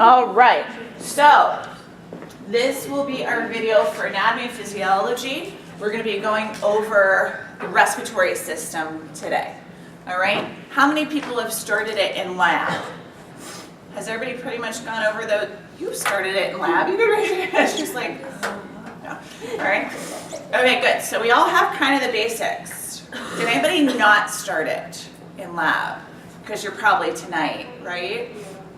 All right, so this will be our video for anatomy and physiology. We're going to be going over the respiratory system today. All right, how many people have started it in lab? Has everybody pretty much gone over the, you started it in lab, you can raise your hand, it's just like, no. All right, okay, good. So we all have kind of the basics. Did anybody not start it in lab? Because you're probably tonight, right?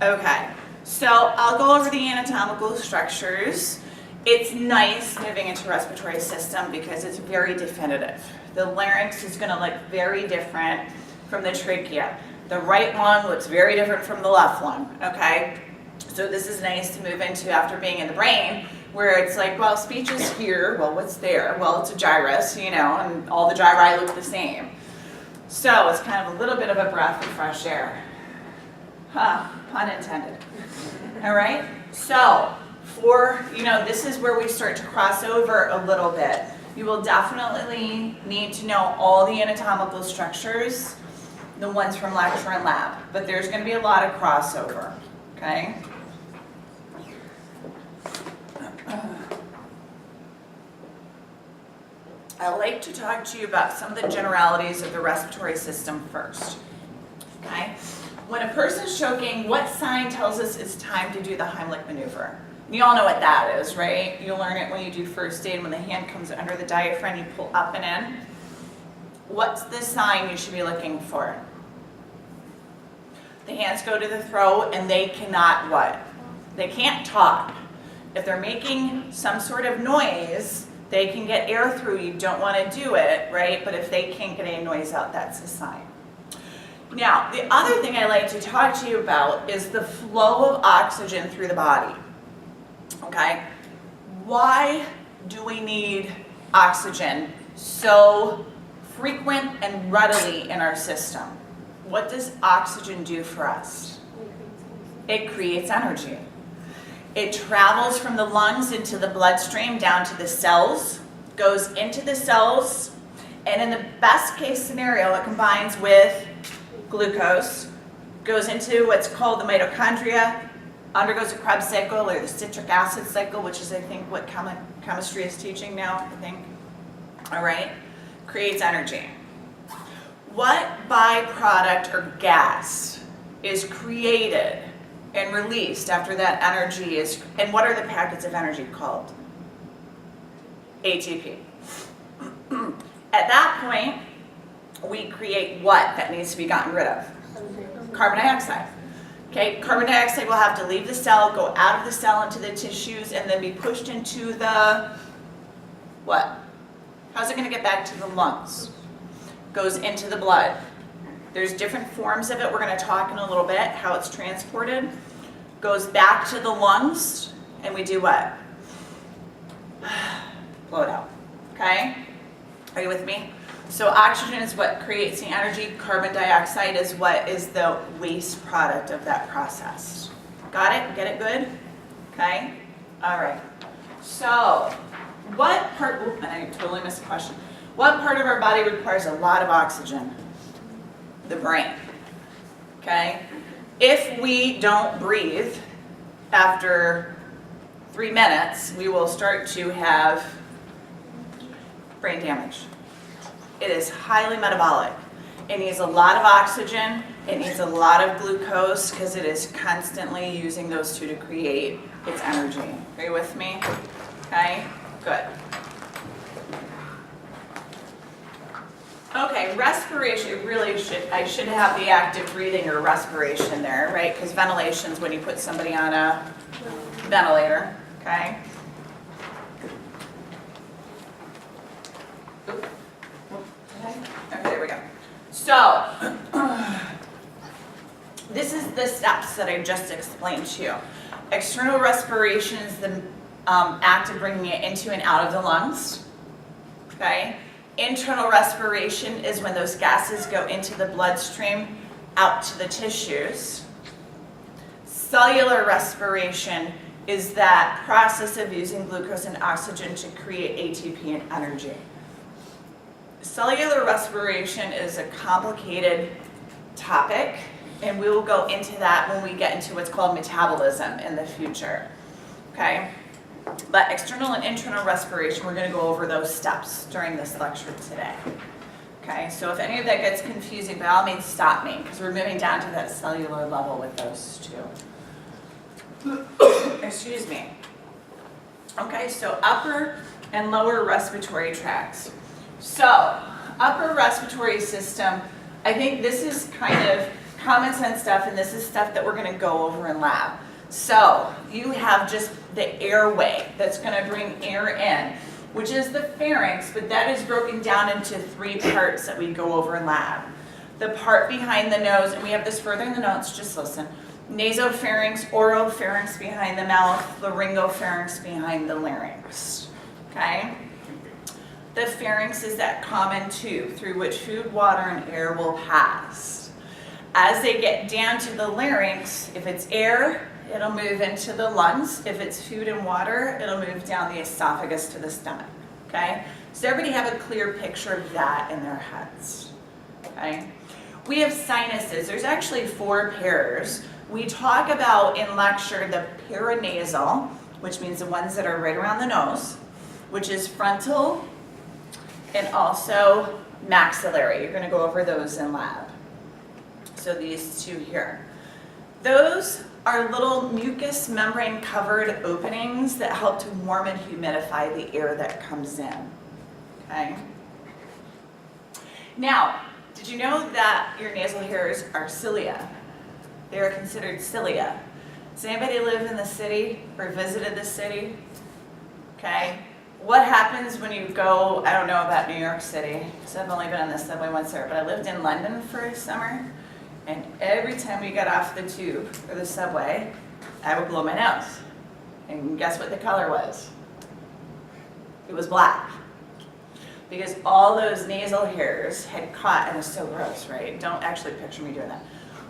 Okay, so I'll go over the anatomical structures. It's nice moving into respiratory system because it's very definitive. The larynx is going to look very different from the trachea. The right lung looks very different from the left lung, okay? So this is nice to move into after being in the brain, where it's like, well, speech is here, well, what's there? Well, it's a gyrus, you know, and all the gyri look the same. So it's kind of a little bit of a breath of fresh air. Huh, pun intended. All right, so for, you know, this is where we start to cross over a little bit. You will definitely need to know all the anatomical structures, the ones from lecture and lab, but there's going to be a lot of crossover, okay? I like to talk to you about some of the generalities of the respiratory system first, okay? When a person's choking, what sign tells us it's time to do the Heimlich maneuver? You all know what that is, right? You learn it when you do first aid. When the hand comes under the diaphragm, you pull up and in. What's the sign you should be looking for? The hands go to the throat and they cannot what? They can't talk. If they're making some sort of noise, they can get air through. You don't want to do it, right? But if they can't get any noise out, that's a sign. Now, the other thing I like to talk to you about is the flow of oxygen through the body, okay? Why do we need oxygen so frequent and readily in our system? What does oxygen do for us? It creates energy. It travels from the lungs into the bloodstream down to the cells, goes into the cells, and in the best case scenario, it combines with glucose, goes into what's called the mitochondria, undergoes a Krebs cycle or the citric acid cycle, which is, I think, what chemistry is teaching now, I think. All right, creates energy. What byproduct or gas is created and released after that energy is, and what are the packets of energy called? ATP. At that point, we create what that needs to be gotten rid of? Carbon dioxide. Okay, carbon dioxide will have to leave the cell, go out of the cell into the tissues, and then be pushed into the, what? How's it going to get back to the lungs? Goes into the blood. There's different forms of it. We're going to talk in a little bit how it's transported. Goes back to the lungs, and we do what? Blow it out. Okay? Are you with me? So oxygen is what creates the energy. Carbon dioxide is what is the waste product of that process. Got it? Get it good? Okay? All right. So what part, I totally missed a question. What part of our body requires a lot of oxygen? The brain. Okay? If we don't breathe after 3 minutes, we will start to have brain damage. It is highly metabolic. It needs a lot of oxygen. It needs a lot of glucose because it is constantly using those two to create its energy. Are you with me? Okay, good. Okay, respiration, really I should have the active breathing or respiration there, right? Because ventilation is when you put somebody on a ventilator, okay? Okay, there we go. So, this is the steps that I just explained to you. External respiration is the act of bringing it into and out of the lungs, okay? Internal respiration is when those gases go into the bloodstream, out to the tissues. Cellular respiration is that process of using glucose and oxygen to create ATP and energy. Cellular respiration is a complicated topic and we will go into that when we get into what's called metabolism in the future, okay? But external and internal respiration, we're going to go over those steps during this lecture today. Okay, so if any of that gets confusing, by all means stop me, because we're moving down to that cellular level with those two. Excuse me. Okay, so upper and lower respiratory tracts. So, upper respiratory system, I think this is kind of common sense stuff, and this is stuff that we're going to go over in lab. So, you have just the airway that's going to bring air in, which is the pharynx, but that is broken down into 3 parts that we go over in lab. The part behind the nose, and we have this further in the notes, just listen. Nasopharynx, oropharynx behind the mouth, laryngopharynx behind the larynx, okay? The pharynx is that common tube through which food, water, and air will pass. As they get down to the larynx, if it's air, it'll move into the lungs. If it's food and water, it'll move down the esophagus to the stomach, okay? So everybody have a clear picture of that in their heads, okay? We have sinuses. There's actually 4 pairs. We talk about in lecture the paranasal, which means the ones that are right around the nose, which is frontal and also maxillary. You're going to go over those in lab. So these 2 here. Those are little mucous membrane covered openings that help to warm and humidify the air that comes in, okay? Now, did you know that your nasal hairs are cilia? They are considered cilia. Does anybody live in the city or visited the city? Okay. What happens when you go, I don't know about New York City, so I've only been on the subway once there, but I lived in London for a summer, and every time we got off the tube or the subway, I would blow my nose. And guess what the color was? It was black. Because all those nasal hairs had caught, and it's so gross, right? Don't actually picture me doing that.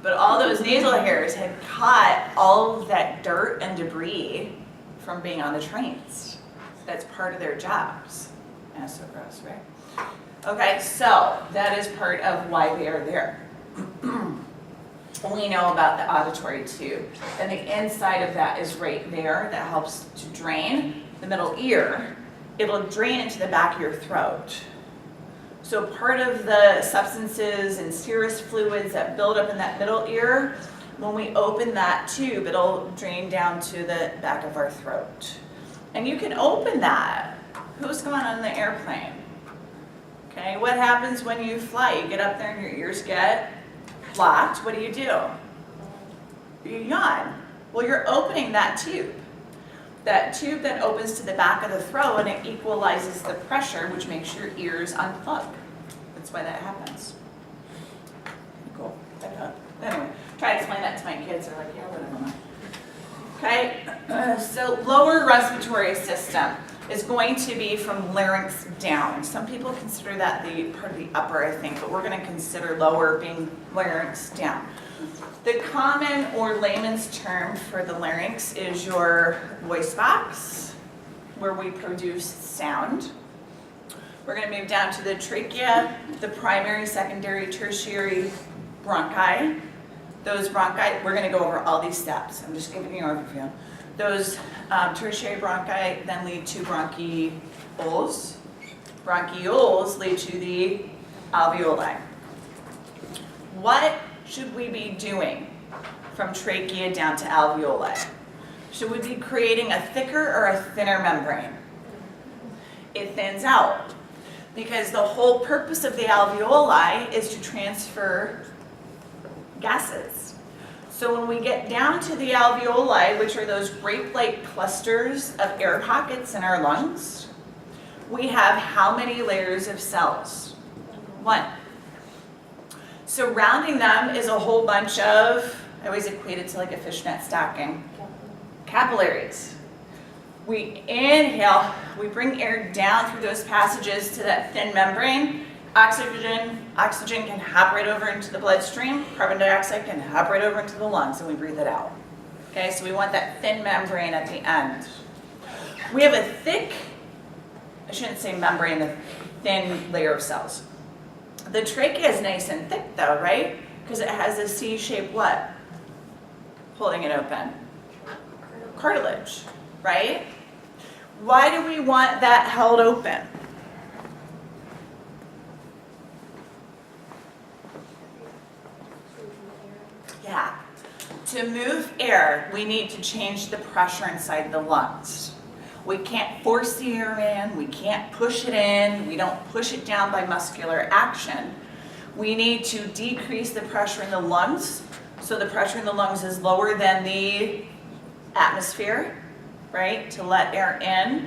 But all those nasal hairs had caught all of that dirt and debris from being on the trains. That's part of their jobs. And it's so gross, right? Okay, so that is part of why they are there. We know about the auditory tube. And the inside of that is right there that helps to drain the middle ear. It'll drain into the back of your throat. So part of the substances and serous fluids that build up in that middle ear, when we open that tube, it'll drain down to the back of our throat. And you can open that. Who's gone on the airplane? Okay, what happens when you fly? You get up there and your ears get blocked. What do? You yawn. Well, you're opening that tube. That tube that opens to the back of the throat, and it equalizes the pressure, which makes your ears unplug. That's why that happens. Cool. Anyway, try to explain that to my kids. They're like, yeah, whatever. Okay, so lower respiratory system is going to be from larynx down. Some people consider that the part of the upper, I think, but we're going to consider lower being larynx down. The common or layman's term for the larynx is your voice box, where we produce sound. We're going to move down to the trachea, the primary, secondary, tertiary bronchi. Those bronchi, we're going to go over all these steps. I'm just giving you an overview. Those tertiary bronchi then lead to bronchioles. Bronchioles lead to the alveoli. What should we be doing from trachea down to alveoli? Should we be creating a thicker or a thinner membrane? It thins out because the whole purpose of the alveoli is to transfer gases. So when we get down to the alveoli, which are those grape-like clusters of air pockets in our lungs, we have how many layers of cells? 1. Surrounding them is a whole bunch of, I always equate it to like a fishnet stocking, capillaries. We inhale, we bring air down through those passages to that thin membrane. Oxygen can hop right over into the bloodstream. Carbon dioxide can hop right over into the lungs, and we breathe it out. Okay, so we want that thin membrane at the end. We have a thick, I shouldn't say membrane, a thin layer of cells. The trachea is nice and thick though, right? Because it has a C-shaped what? Holding it open. Cartilage, right? Why do we want that held open? Yeah. To move air, we need to change the pressure inside the lungs. We can't force the air in, we can't push it in, we don't push it down by muscular action. We need to decrease the pressure in the lungs, so the pressure in the lungs is lower than the atmosphere, right, to let air in.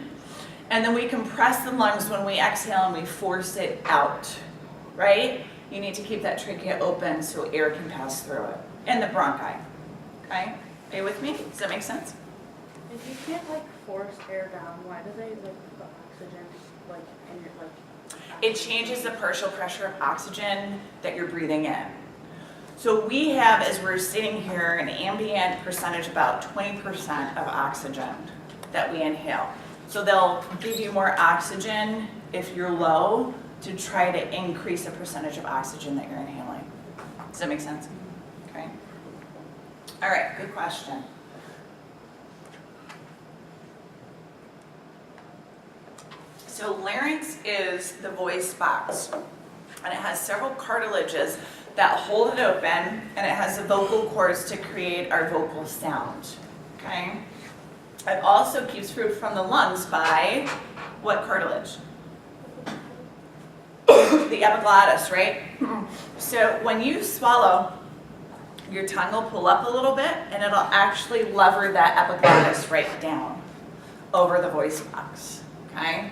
And then we compress the lungs when we exhale and we force it out, right? You need to keep that trachea open so air can pass through it. And the bronchi, okay? Are you with me? Does that make sense? If you can't like force air down, why do they like put oxygen like in your like? It changes the partial pressure of oxygen that you're breathing in. So we have, as we're sitting here, an ambient percentage, about 20% of oxygen that we inhale. So they'll give you more oxygen if you're low to try to increase the percentage of oxygen that you're inhaling. Does that make sense? Okay. All right, good question. So larynx is the voice box, and it has several cartilages that hold it open, and it has the vocal cords to create our vocal sound, okay? It also keeps food from the lungs by what cartilage? The epiglottis, right? So when you swallow, your tongue will pull up a little bit, and it'll actually lever that epiglottis right down over the voice box, okay?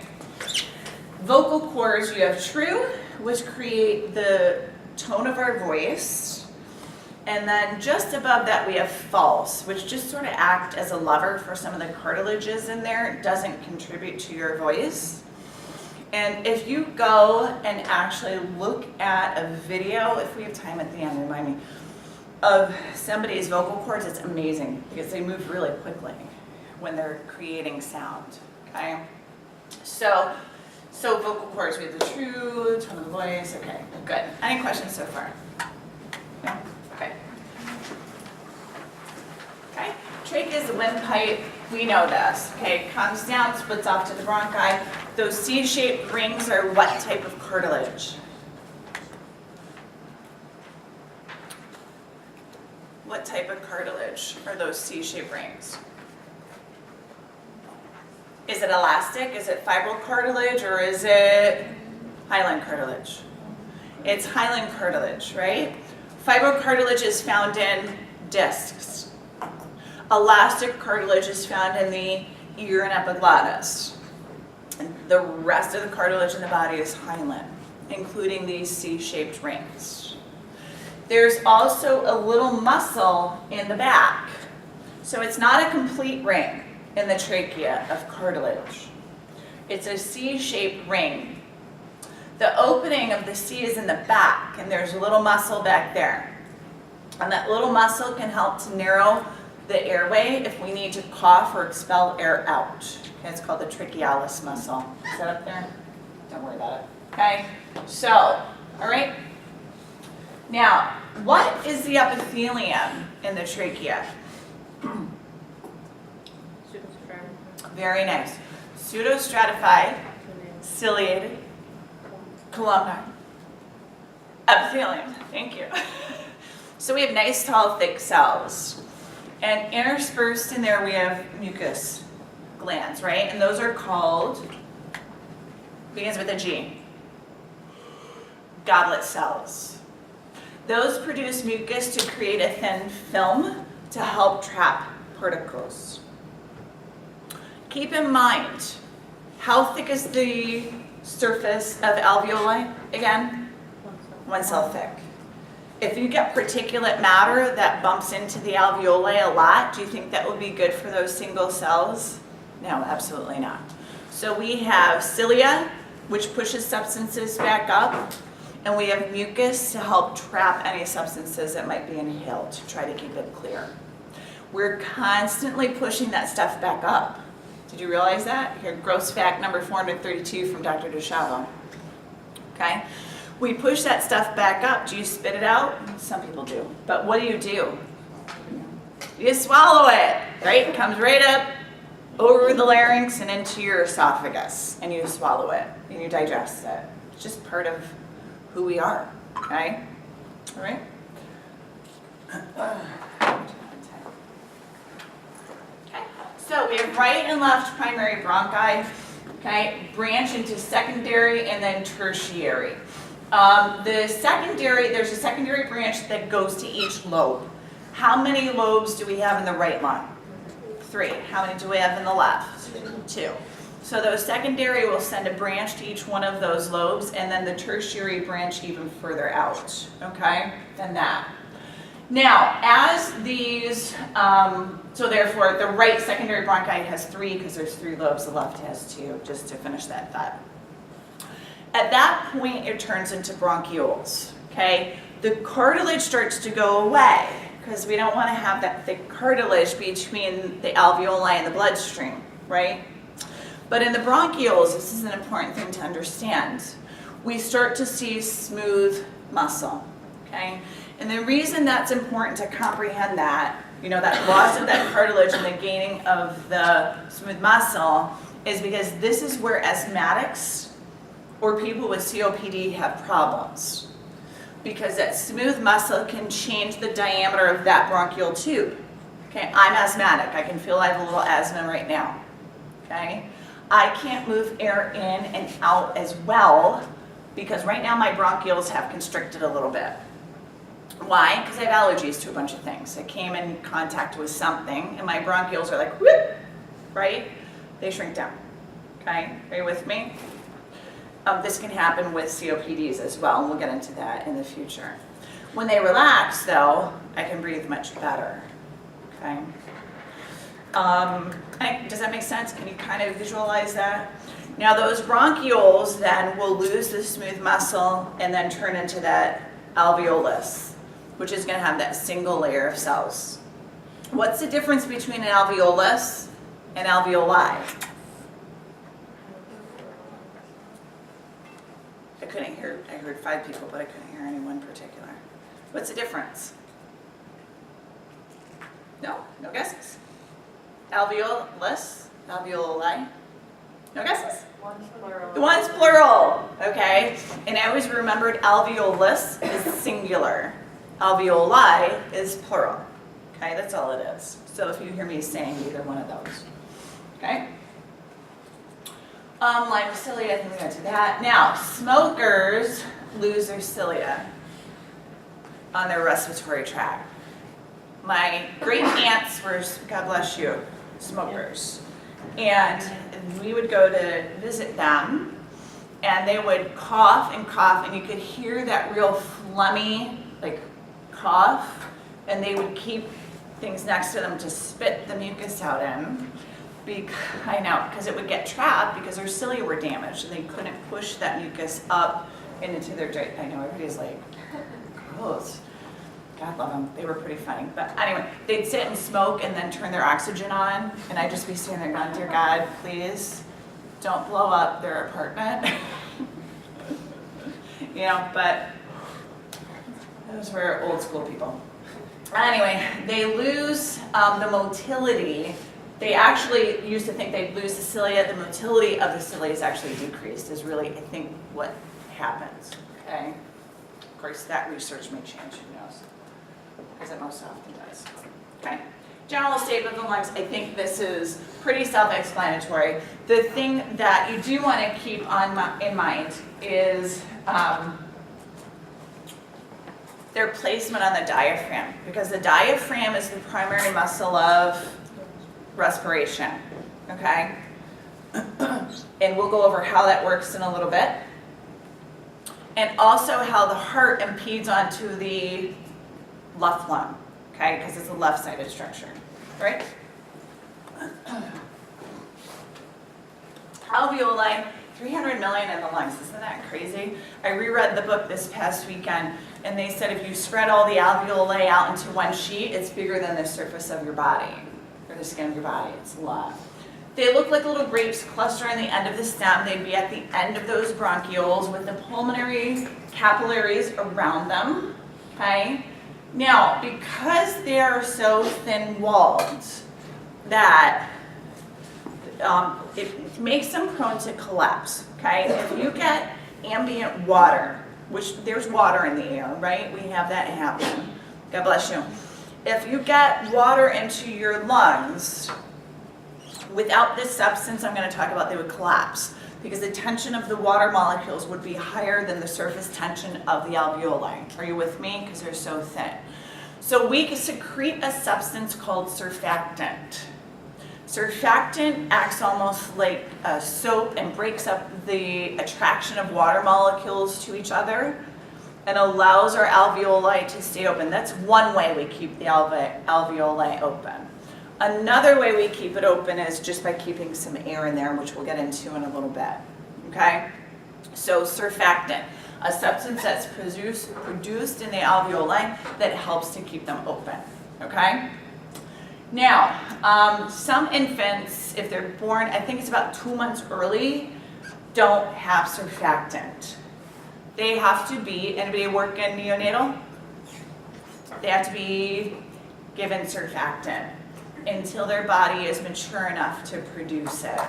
Vocal cords, you have true, which create the tone of our voice. And then just above that we have false, which just sort of act as a lever for some of the cartilages in there. It doesn't contribute to your voice. And if you go and actually look at a video, if we have time at the end, remind me, of somebody's vocal cords, it's amazing because they move really quickly when they're creating sound, okay? So vocal cords, we have the true, tone of the voice, okay, good. Any questions so far? No? Okay. Okay, trachea is the windpipe, we know this, okay? Comes down, splits off to the bronchi. Those C-shaped rings are what type of cartilage? What type of cartilage are those C-shaped rings? Is it elastic? Is it fibrocartilage, or is it hyaline cartilage? It's hyaline cartilage, right? Fibrocartilage is found in discs. Elastic cartilage is found in the ear and epiglottis. And the rest of the cartilage in the body is hyaline, including these C-shaped rings. There's also a little muscle in the back. So it's not a complete ring in the trachea of cartilage. It's a C-shaped ring. The opening of the C is in the back, and there's a little muscle back there. And that little muscle can help to narrow the airway if we need to cough or expel air out. Okay, it's called the trachealis muscle. Is that up there? Don't worry about it. Okay, so, all right. Now, what is the epithelium in the trachea? Very nice. Pseudostratified, ciliated, columnar, epithelium. Thank you. So we have nice, tall, thick cells. And interspersed in there we have mucus glands, right? And those are called, begins with a G, goblet cells. Those produce mucus to create a thin film to help trap particles. Keep in mind, how thick is the surface of alveoli again? 1 cell thick. If you get particulate matter that bumps into the alveoli a lot, do you think that would be good for those single cells? No, absolutely not. So we have cilia, which pushes substances back up, and we have mucus to help trap any substances that might be inhaled to try to keep it clear. We're constantly pushing that stuff back up. Did you realize that? Here, gross fact number 432 from Dr. DeShavo. Okay? We push that stuff back up. Do you spit it out? Some people do. But what do? You swallow it, right? It comes right up over the larynx and into your esophagus, and you swallow it, and you digest it. It's just part of who we are, okay? All right? Okay, so we have right and left primary bronchi, okay? Branch into secondary and then tertiary. The secondary, there's a secondary branch that goes to each lobe. How many lobes do we have in the right lung? 3. How many do we have in the left? 2. So those secondary will send a branch to each one of those lobes, and then the tertiary branch even further out, okay, than that. Now, as these, so therefore the right secondary bronchi has 3 because there's 3 lobes, the left has 2, just to finish that thought. At that point, it turns into bronchioles, okay? The cartilage starts to go away because we don't want to have that thick cartilage between the alveoli and the bloodstream, right? But in the bronchioles, this is an important thing to understand. We start to see smooth muscle, okay? And the reason that's important to comprehend that, you know, that loss of that cartilage and the gaining of the smooth muscle is because this is where asthmatics or people with COPD have problems. Because that smooth muscle can change the diameter of that bronchial tube. Okay, I'm asthmatic. I can feel I have a little asthma right now. Okay, I can't move air in and out as well because right now my bronchioles have constricted a little bit. Why? Because I have allergies to a bunch of things. I came in contact with something and my bronchioles are like, whoop, right? They shrink down. Okay, are you with me? This can happen with COPDs as well, and we'll get into that in the future. When they relax, though, I can breathe much better, okay? Does that make sense? Can you kind of visualize that? Now, those bronchioles then will lose the smooth muscle and then turn into that alveolus, which is going to have that single layer of cells. What's the difference between an alveolus and alveoli? I couldn't hear, I heard 5 people, but I couldn't hear any one particular. What's the difference? No guesses? Alveolus, alveoli? No guesses? One's plural. The one's plural, okay? And I always remembered alveolus is singular. Alveoli is plural, okay? That's all it is. So if you hear me saying either one of those, okay? Like cilia, I think we got to that. Now, smokers lose their cilia on their respiratory tract. My great aunts were, God bless you, smokers. And we would go to visit them, and they would cough, and you could hear that real phlegmy, like, cough, and they would keep things next to them to spit the mucus out in. Because it would get trapped because their cilia were damaged and they couldn't push that mucus up and into their I know everybody's like, gross. God love them. They were pretty funny. But anyway, they'd sit and smoke and then turn their oxygen on, and I'd just be sitting there going, dear God, please don't blow up their apartment. You know, but those were old school people. Anyway, they lose the motility. They actually used to think they'd lose the cilia. The motility of the cilia is actually decreased, is really, I think, what happens, okay? Of course, that research may change, who knows? Because it most often does, okay? General state of the lungs, I think this is pretty self-explanatory. The thing that you do want to keep in mind is their placement on the diaphragm, because the diaphragm is the primary muscle of respiration, okay? And we'll go over how that works in a little bit. And also how the heart impedes onto the left lung, okay? Because it's a left-sided structure, right? Alveoli, 300 million in the lungs, isn't that crazy? I reread the book this past weekend, and they said if you spread all the alveoli out into one sheet, it's bigger than the surface of your body. The skin of your body, it's a lot. They look like little grapes cluster on the end of the stem. They'd be at the end of those bronchioles with the pulmonary capillaries around them, okay? Now, because they are so thin-walled that it makes them prone to collapse, okay? If you get ambient water, which there's water in the air, right? We have that happen. God bless you. If you get water into your lungs, without this substance I'm going to talk about, they would collapse because the tension of the water molecules would be higher than the surface tension of the alveoli. Are you with me? Because they're so thin. So we secrete a substance called surfactant. Surfactant acts almost like a soap and breaks up the attraction of water molecules to each other and allows our alveoli to stay open. That's one way we keep the alveoli open. Another way we keep it open is just by keeping some air in there, which we'll get into in a little bit, okay? So surfactant, a substance that's produced in the alveoli that helps to keep them open, okay? Now, some infants, if they're born, I think it's about 2 months early, don't have surfactant. They have to be, anybody work in neonatal? They have to be given surfactant until their body is mature enough to produce it.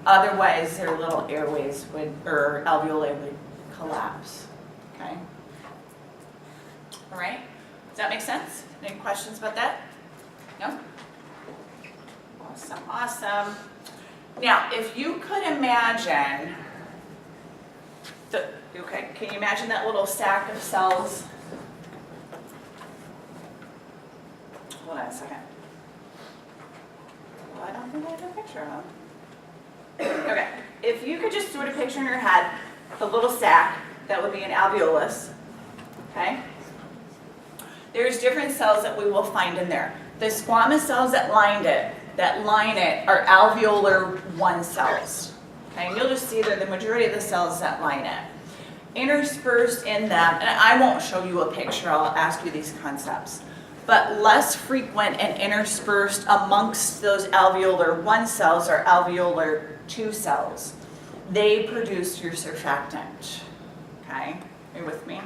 Otherwise, their little airways would, or alveoli would collapse, okay? All right, does that make sense? Any questions about that? No? Awesome, awesome. Now, if you could imagine, okay, can you imagine that little sack of cells? Hold on a second. Well, I don't think I have a picture of them. Okay, if you could just sort of picture in your head the little sack, that would be an alveolus, okay? There's different cells that we will find in there. The squamous cells that line it are alveolar 1 cells. Okay, and you'll just see that the majority of the cells that line it. Interspersed in them, and I won't show you a picture, I'll ask you these concepts, but less frequent and interspersed amongst those alveolar 1 cells are alveolar 2 cells. They produce your surfactant. Okay, are you with me?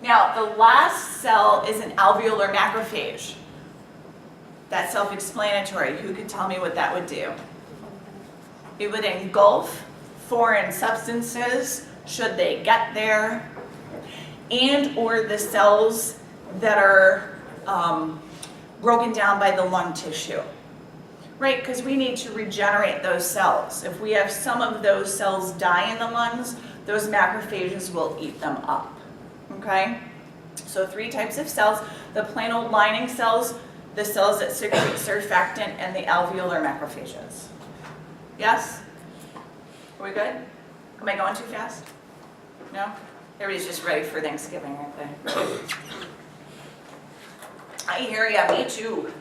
Now, the last cell is an alveolar macrophage. That's self-explanatory. Who could tell me what that would do? It would engulf foreign substances, should they get there, and or the cells that are broken down by the lung tissue. Right, because we need to regenerate those cells. If we have some of those cells die in the lungs, those macrophages will eat them up. Okay? So 3 types of cells: the plain old lining cells, the cells that secrete surfactant, and the alveolar macrophages. Yes? Are we good? Am I going too fast? No? Everybody's just ready for Thanksgiving, aren't they? I hear ya, me too.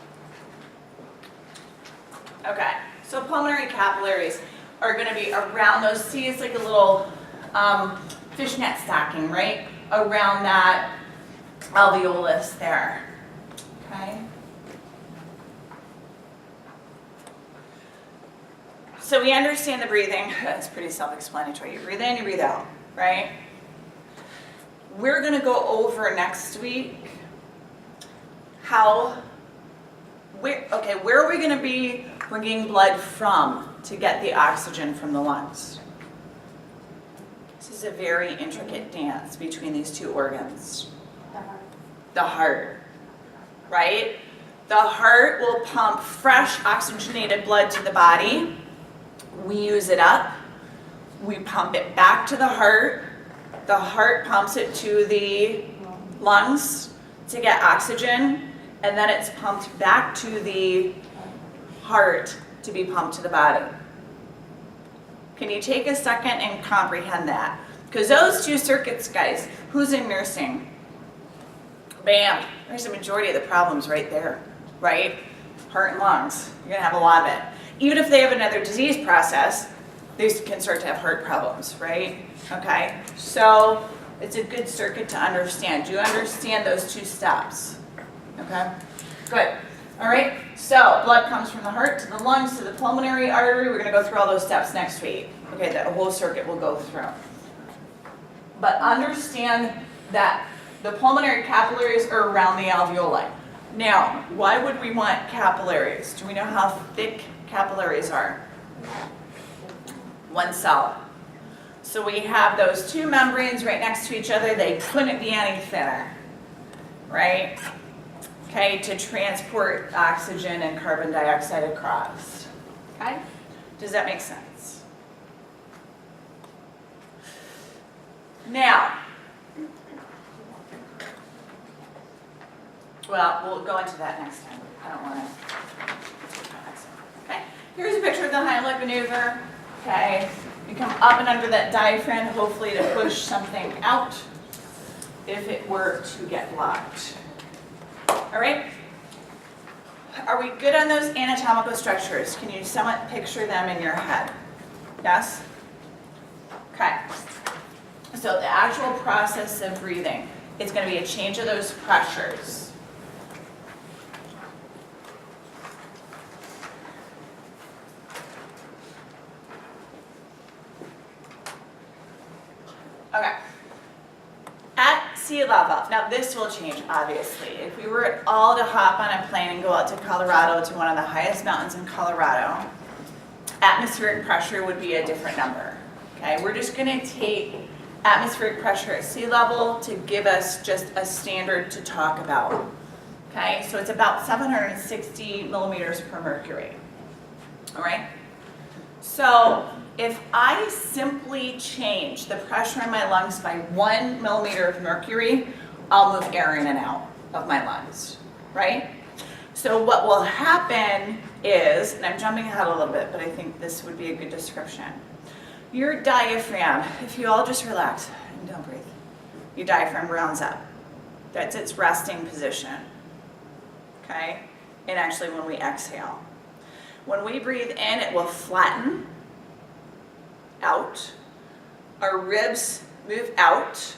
Okay, so pulmonary capillaries are going to be around those. See, it's like a little fishnet stocking, right? Around that alveolus there. Okay. So we understand the breathing. That's pretty self-explanatory. You breathe in, you breathe out, right? We're going to go over next week where are we going to be bringing blood from to get the oxygen from the lungs? This is a very intricate dance between these 2 organs. The heart, right? The heart will pump fresh oxygenated blood to the body. We use it up. We pump it back to the heart. The heart pumps it to the lungs to get oxygen. And then it's pumped back to the heart to be pumped to the body. Can you take a second and comprehend that? Because those 2 circuits, guys, who's in nursing? Bam, there's the majority of the problems right there, right? Heart and lungs, you're gonna have a lot of it. Even if they have another disease process, they can start to have heart problems, right? Okay, so it's a good circuit to understand. Do you understand those 2 steps? Okay, good. All right, so blood comes from the heart to the lungs to the pulmonary artery. We're going to go through all those steps next week. Okay, that whole circuit we'll go through. But understand that the pulmonary capillaries are around the alveoli. Now, why would we want capillaries? Do we know how thick capillaries are? 1 cell. So we have those two membranes right next to each other. They couldn't be any thinner, right? Okay, to transport oxygen and carbon dioxide across. Okay? Does that make sense? Now, well, we'll go into that next time. I don't want to. Okay, here's a picture of the Heimlich maneuver. Okay, you come up and under that diaphragm, hopefully to push something out if it were to get blocked. All right? Are we good on those anatomical structures? Can you somewhat picture them in your head? Yes? Okay. So the actual process of breathing is going to be a change of those pressures. Okay. At sea level, now this will change obviously. If we were all to hop on a plane and go out to Colorado, to one of the highest mountains in Colorado, atmospheric pressure would be a different number. Okay, we're just going to take atmospheric pressure at sea level to give us just a standard to talk about. Okay, so it's about 760 millimeters per mercury. All right? So if I simply change the pressure in my lungs by 1 millimeter of mercury, I'll move air in and out of my lungs, right? So what will happen is, and I'm jumping ahead a little bit, but I think this would be a good description. Your diaphragm, if you all just relax and don't breathe, your diaphragm rounds up. That's its resting position, okay? And actually when we exhale. When we breathe in, it will flatten out. Our ribs move out.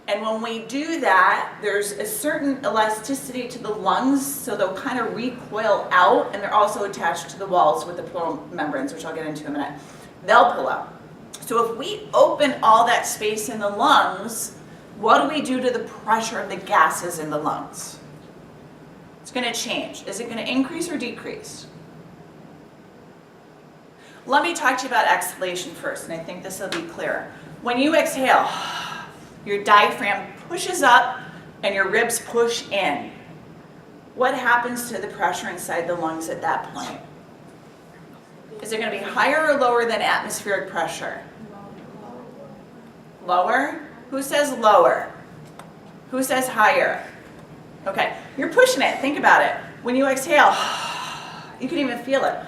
And when we do that, there's a certain elasticity to the lungs, so they'll kind of recoil out, and they're also attached to the walls with the pleural membranes, which I'll get into in a minute. They'll pull out. So if we open all that space in the lungs, what do we do to the pressure of the gases in the lungs? It's going to change. Is it going to increase or decrease? Let me talk to you about exhalation first, and I think this will be clear. When you exhale, your diaphragm pushes up and your ribs push in. What happens to the pressure inside the lungs at that point? Is it going to be higher or lower than atmospheric pressure? Lower? Who says lower? Who says higher? Okay, you're pushing it. Think about it. When you exhale, you can even feel it.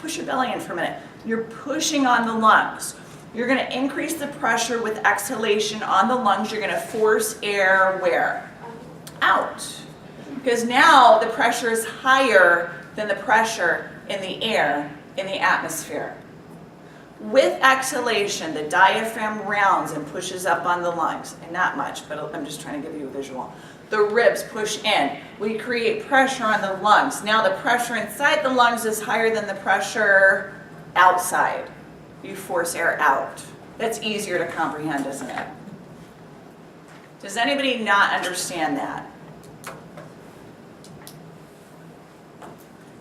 Push your belly in for a minute. You're pushing on the lungs. You're going to increase the pressure with exhalation on the lungs. You're going to force air where? Out. Because now the pressure is higher than the pressure in the air in the atmosphere. With exhalation, the diaphragm rounds and pushes up on the lungs. And not much, but I'm just trying to give you a visual. The ribs push in. We create pressure on the lungs. Now the pressure inside the lungs is higher than the pressure outside. You force air out. That's easier to comprehend, isn't it? Does anybody not understand that?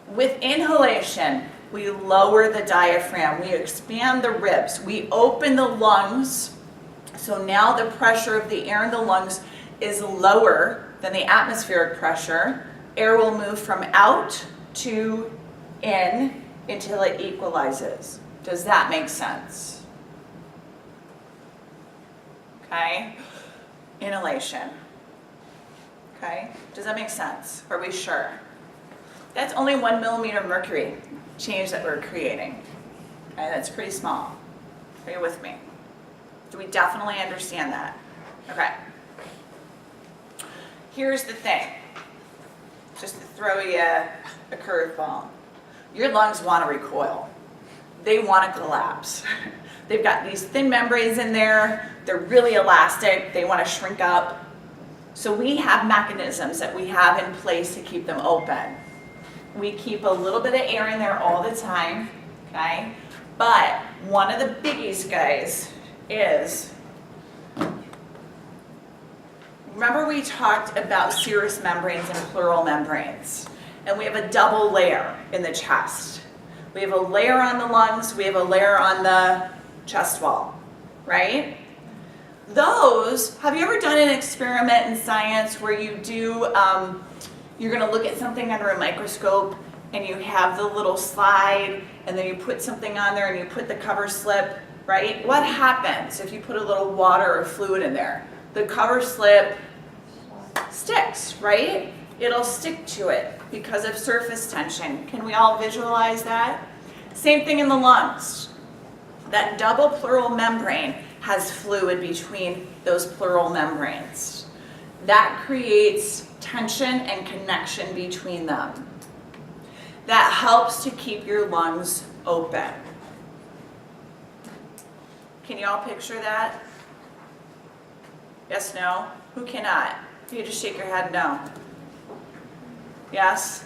With inhalation, we lower the diaphragm. We expand the ribs. We open the lungs. So now the pressure of the air in the lungs is lower than the atmospheric pressure. Air will move from out to in until it equalizes. Does that make sense? Okay. Inhalation. Okay. Does that make sense? Are we sure? That's only 1 millimeter of mercury change that we're creating. Okay, that's pretty small. Are you with me? Do we definitely understand that? Okay. Here's the thing, just to throw you a curveball. Your lungs want to recoil. They want to collapse. They've got these thin membranes in there. They're really elastic. They want to shrink up. So we have mechanisms that we have in place to keep them open. We keep a little bit of air in there all the time, okay? But one of the biggies, guys, is remember we talked about serous membranes and pleural membranes, and we have a double layer in the chest. We have a layer on the lungs, we have a layer on the chest wall, right? Those, have you ever done an experiment in science where you do, you're gonna look at something under a microscope and you have the little slide and then you put something on there and you put the cover slip, right? What happens if you put a little water or fluid in there? The cover slip sticks, right? It'll stick to it because of surface tension. Can we all visualize that? Same thing in the lungs. That double pleural membrane has fluid between those pleural membranes. That creates tension and connection between them. That helps to keep your lungs open. Can you all picture that? Yes, no? Who cannot? You just shake your head, no. Yes?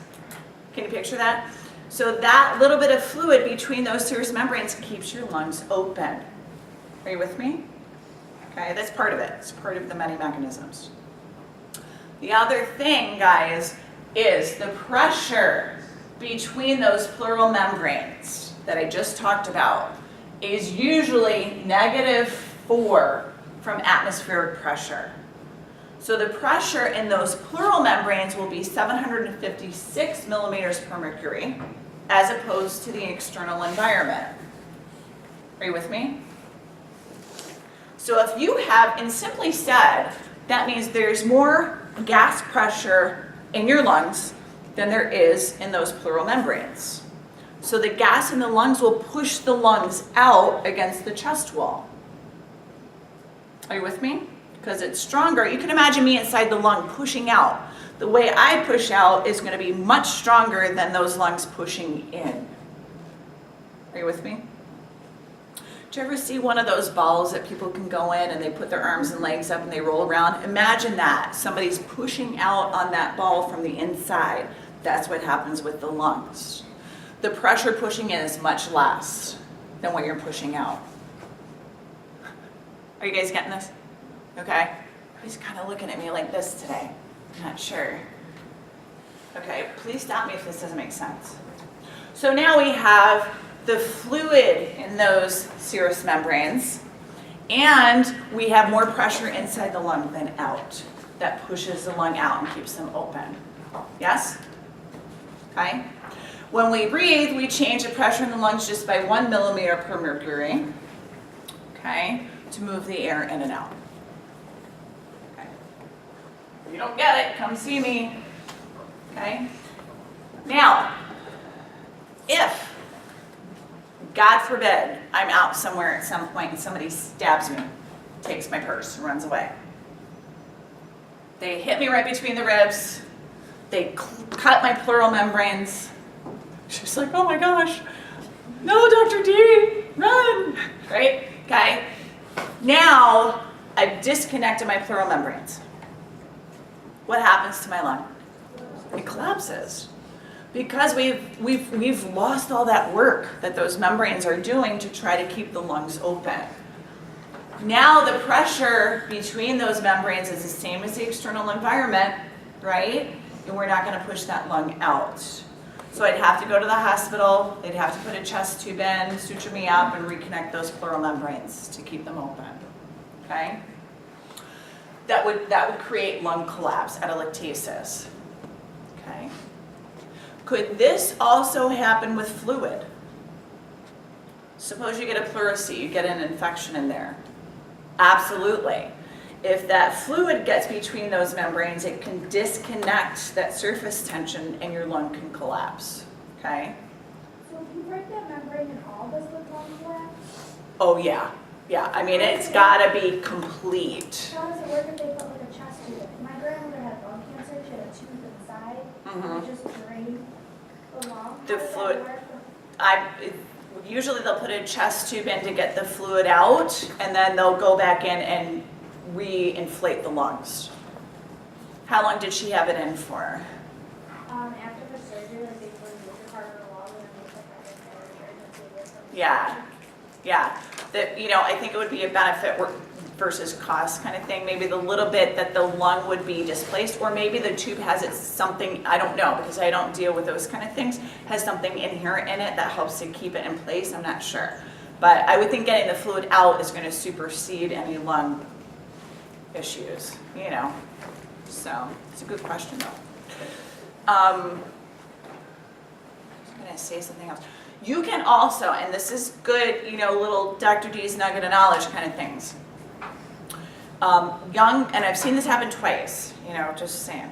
Can you picture that? So that little bit of fluid between those serous membranes keeps your lungs open. Are you with me? Okay, that's part of it. It's part of the many mechanisms. The other thing, guys, is the pressure between those pleural membranes that I just talked about is usually -4 from atmospheric pressure. So the pressure in those pleural membranes will be 756 millimeters per mercury as opposed to the external environment. Are you with me? So if you have, and simply said, that means there's more gas pressure in your lungs than there is in those pleural membranes. So the gas in the lungs will push the lungs out against the chest wall. Are you with me? Because it's stronger. You can imagine me inside the lung pushing out. The way I push out is going to be much stronger than those lungs pushing in. Are you with me? Do you ever see one of those balls that people can go in and they put their arms and legs up and they roll around? Imagine that. Somebody's pushing out on that ball from the inside. That's what happens with the lungs. The pressure pushing in is much less than what you're pushing out. Are you guys getting this? Okay. He's kind of looking at me like this today. I'm not sure. Okay, please stop me if this doesn't make sense. So now we have the fluid in those serous membranes, and we have more pressure inside the lung than out. That pushes the lung out and keeps them open. Yes? Okay. When we breathe, we change the pressure in the lungs just by 1 millimeter per mercury, okay, to move the air in and out. Okay. If you don't get it, come see me. Okay. Now, if, God forbid, I'm out somewhere at some point and somebody stabs me, takes my purse, and runs away. They hit me right between the ribs. They cut my pleural membranes. She's like, oh my gosh, no, Dr. D, run, right? Okay. Now, I've disconnected my pleural membranes. What happens to my lung? It collapses. Because we've lost all that work that those membranes are doing to try to keep the lungs open. Now the pressure between those membranes is the same as the external environment, right? And we're not going to push that lung out. So I'd have to go to the hospital, they'd have to put a chest tube in, suture me up, and reconnect those pleural membranes to keep them open, okay? That would create lung collapse, atelectasis, okay? Could this also happen with fluid? Suppose you get a pleurisy, you get an infection in there. Absolutely. If that fluid gets between those membranes, it can disconnect that surface tension and your lung can collapse, okay? So if you break that membrane and all does the lung collapse? Oh yeah, yeah, I mean it's gotta be complete. How does it work if they put like a chest tube in? My grandmother had lung cancer, she had a tube inside, and it just drained the lung. The How does fluid- that work? Usually they'll put a chest tube in to get the fluid out, and then they'll go back in and re-inflate the lungs. How long did she have it in for? After the surgery, like they put a part of the wall and then they put that in there and turned it to Yeah, yeah. I think it would be a benefit. versus cost kind of thing. Maybe the little bit that the lung would be displaced, or maybe the tube has something, I don't know, because I don't deal with those kind of things, has something inherent in it that helps to keep it in place. I'm not sure. But I would think getting the fluid out is going to supersede any lung issues, you know. So it's a good question though. I was going to say something else. You can also, and this is good, you know, little Dr. D's nugget of knowledge kind of things. Young, and I've seen this happen twice, you know, just saying.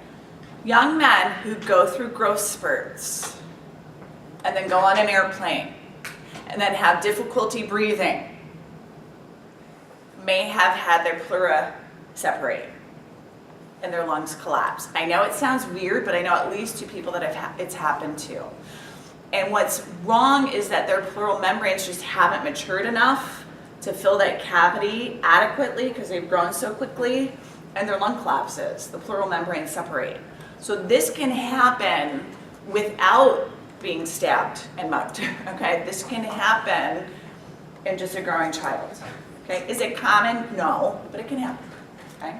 Young men who go through growth spurts and then go on an airplane and then have difficulty breathing may have had their pleura separated and their lungs collapse. I know it sounds weird, but I know at least 2 people that it's happened to. And what's wrong is that their pleural membranes just haven't matured enough to fill that cavity adequately because they've grown so quickly, and their lung collapses. The pleural membranes separate. So this can happen without being stabbed and mugged, okay? This can happen in just a growing child, okay? Is it common? No, but it can happen, okay?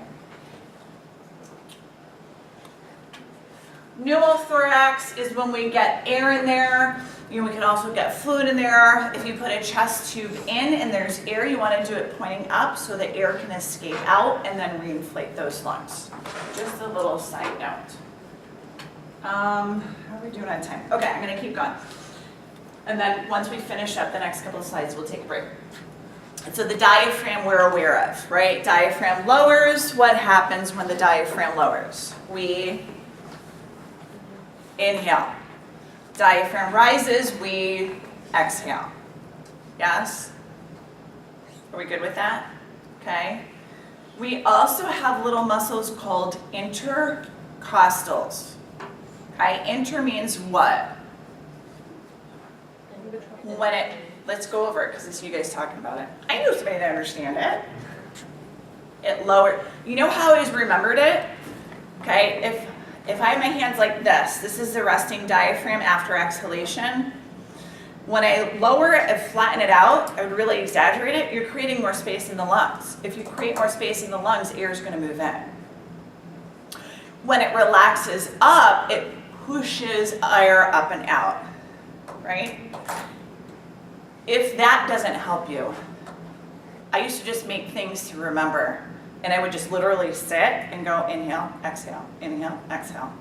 Pneumothorax is when we get air in there. You know, we can also get fluid in there. If you put a chest tube in and there's air, you want to do it pointing up so the air can escape out and then reinflate those lungs. Just a little side note. How are we doing on time? Okay, I'm going to keep going. And then once we finish up the next couple of slides, we'll take a break. And so the diaphragm we're aware of, right? Diaphragm lowers. What happens when the diaphragm lowers? We inhale. Diaphragm rises, we exhale. Yes? Are we good with that? Okay. We also have little muscles called intercostals. Okay, inter means what? Let's go over it because it's you guys talking about it. I know somebody that understand it. It lowered. You know how I always remembered it? Okay, if I have my hands like this is the resting diaphragm after exhalation. When I lower it and flatten it out, I would really exaggerate it, you're creating more space in the lungs. If you create more space in the lungs, air is going to move in. When it relaxes up, it pushes air up and out, right? If that doesn't help you, I used to just make things to remember. And I would just literally sit and go inhale, exhale, exhale.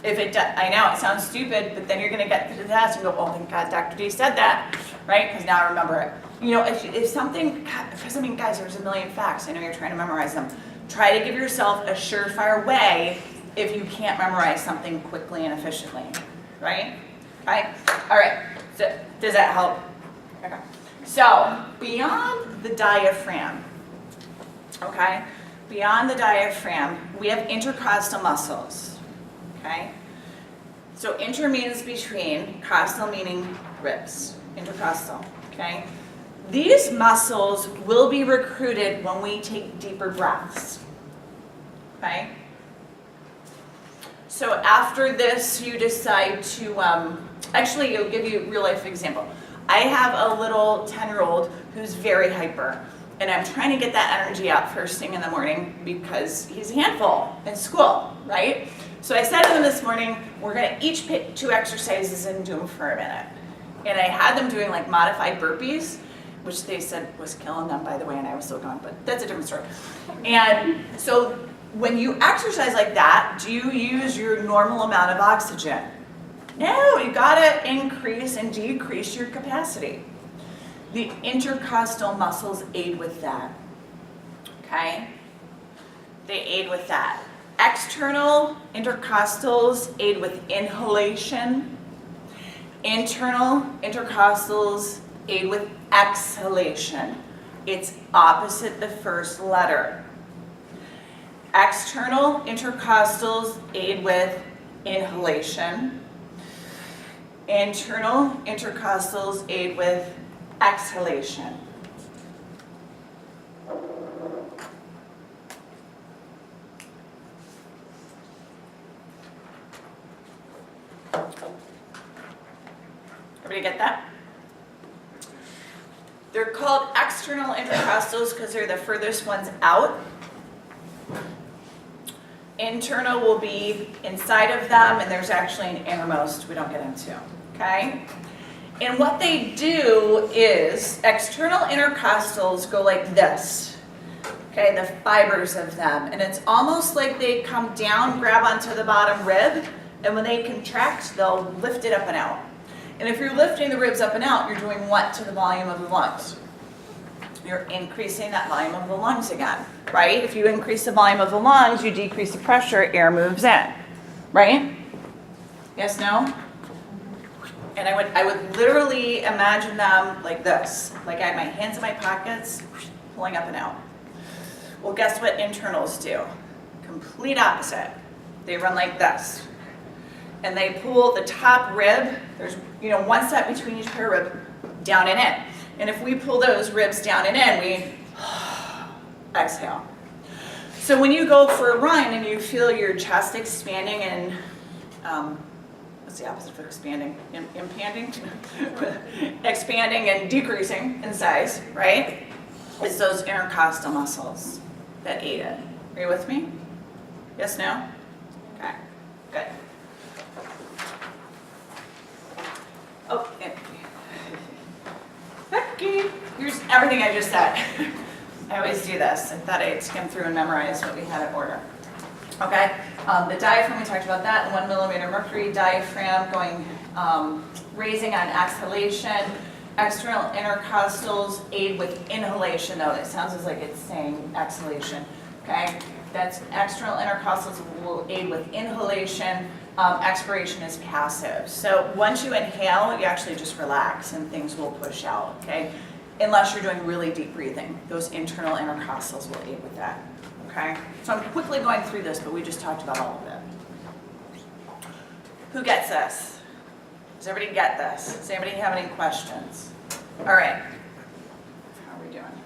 If it, I know it sounds stupid, but then you're going to get to the test and go, oh, thank God Dr. D said that, right? Because now I remember it. You know, if something, because I mean, guys, there's a million facts. I know you're trying to memorize them. Try to give yourself a surefire way if you can't memorize something quickly and efficiently, right? Okay? All right. So, does that help? Okay. So, beyond the diaphragm, okay? Beyond the diaphragm, we have intercostal muscles, okay? So inter means between, costal meaning ribs, intercostal, okay? These muscles will be recruited when we take deeper breaths, okay? So after this, you decide to, actually, it'll give you a real life example. I have a little 10-year-old who's very hyper. And I'm trying to get that energy out first thing in the morning because he's a handful in school, right? So I said to them this morning, we're going to each pick 2 exercises and do them for a minute. And I had them doing like modified burpees, which they said was killing them, by the way, and I was still going, but that's a different story. And so when you exercise like that, do you use your normal amount of oxygen? No, you got to increase and decrease your capacity. The intercostal muscles aid with that, okay? They aid with that. External intercostals aid with inhalation. Internal intercostals aid with exhalation. It's opposite the first letter. External intercostals aid with inhalation. Internal intercostals aid with exhalation. Everybody get that? They're called external intercostals because they're the furthest ones out. Internal will be inside of them, and there's actually an innermost we don't get into, okay? And what they do is, external intercostals go like this, okay, the fibers of them, and it's almost like they come down, grab onto the bottom rib, and when they contract, they'll lift it up and out. And if you're lifting the ribs up and out, you're doing what to the volume of the lungs? You're increasing that volume of the lungs again, right? If you increase the volume of the lungs, you decrease the pressure, air moves in, right? Yes, no? And I would literally imagine them like this, like I had my hands in my pockets, pulling up and out. Well, guess what internals do? Complete opposite. They run like this. And they pull the top rib, there's one step between each pair of rib, down and in. And if we pull those ribs down and in, we exhale. So when you go for a run and you feel your chest expanding and, what's the opposite of expanding? Impanding? Expanding and decreasing in size, right? It's those intercostal muscles that aid it. Are you with me? Yes, no? Okay, good. Oh, and Becky, here's everything I just said. I always do this. I thought I'd skim through and memorize what we had in order. Okay, the diaphragm, we talked about that, 1 millimeter mercury diaphragm going, raising on exhalation. External intercostals aid with inhalation, though. It sounds like it's saying exhalation, okay? That's external intercostals will aid with inhalation. Expiration is passive. So once you inhale, you actually just relax and things will push out, okay? Unless you're doing really deep breathing. Those internal intercostals will aid with that, okay? So I'm quickly going through this, but we just talked about all of it. Who gets this? Does everybody get this? Does anybody have any questions? All right. How are we doing?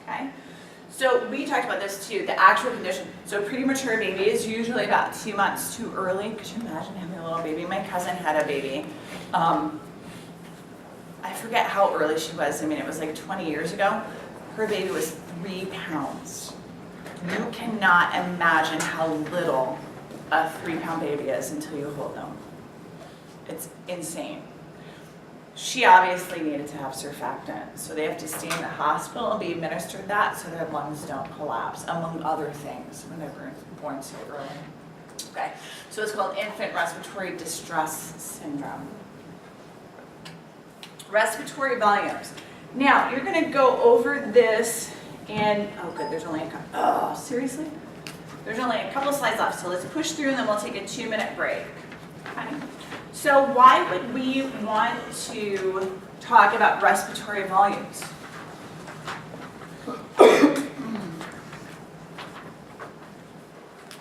Okay. So we talked about this too, the actual condition. So premature baby is usually about 2 months too early. Could you imagine having a little baby? My cousin had a baby. I forget how early she was. I mean, it was like 20 years ago. Her baby was 3 pounds. You cannot imagine how little a 3-pound baby is until you hold them. It's insane. She obviously needed to have surfactant, so they have to stay in the hospital and be administered that so their lungs don't collapse, among other things, when they're born so early. Okay, so it's called infant respiratory distress syndrome. Respiratory volumes. Now, you're going to go over this and, oh good, there's only a couple, oh, seriously? There's only a couple slides left, so let's push through and then we'll take a 2-minute break. Okay. So why would we want to talk about respiratory volumes?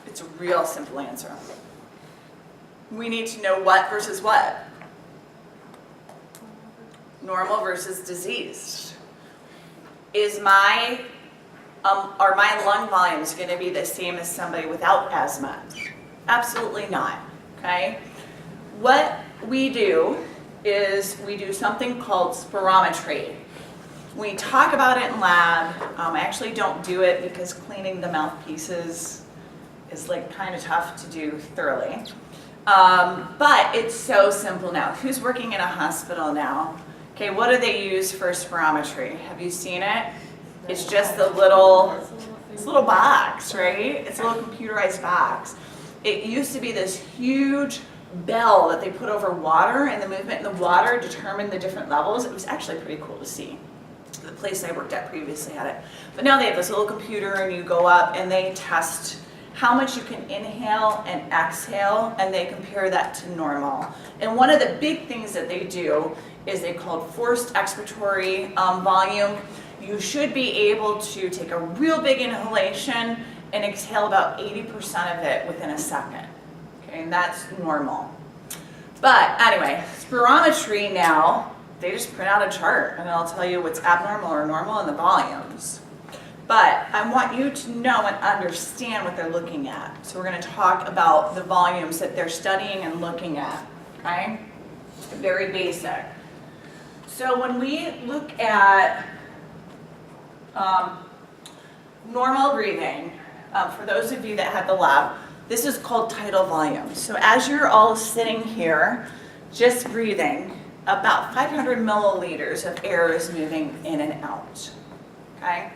It's a real simple answer. We need to know what versus what. Normal versus diseased. Are my lung volumes going to be the same as somebody without asthma? Absolutely not, okay? What we do is we do something called spirometry. We talk about it in lab. I actually don't do it because cleaning the mouthpieces is like kind of tough to do thoroughly. But it's so simple now. Who's working in a hospital now? Okay, what do they use for spirometry? Have you seen it? It's just the little box, right? It's a little computerized box. It used to be this huge bell that they put over water, and the movement in the water determined the different levels. It was actually pretty cool to see. The place I worked at previously had it. But now they have this little computer, and you go up and they test how much you can inhale and exhale, and they compare that to normal. And one of the big things that they do is they call forced expiratory volume. You should be able to take a real big inhalation and exhale about 80% of it within a second. Okay, and that's normal. But anyway, spirometry now, they just print out a chart and it'll tell you what's abnormal or normal in the volumes. But I want you to know and understand what they're looking at. So we're going to talk about the volumes that they're studying and looking at, okay? Very basic. So when we look at normal breathing, for those of you that had the lab, this is called tidal volume. So as you're all sitting here, just breathing, about 500 milliliters of air is moving in and out, okay?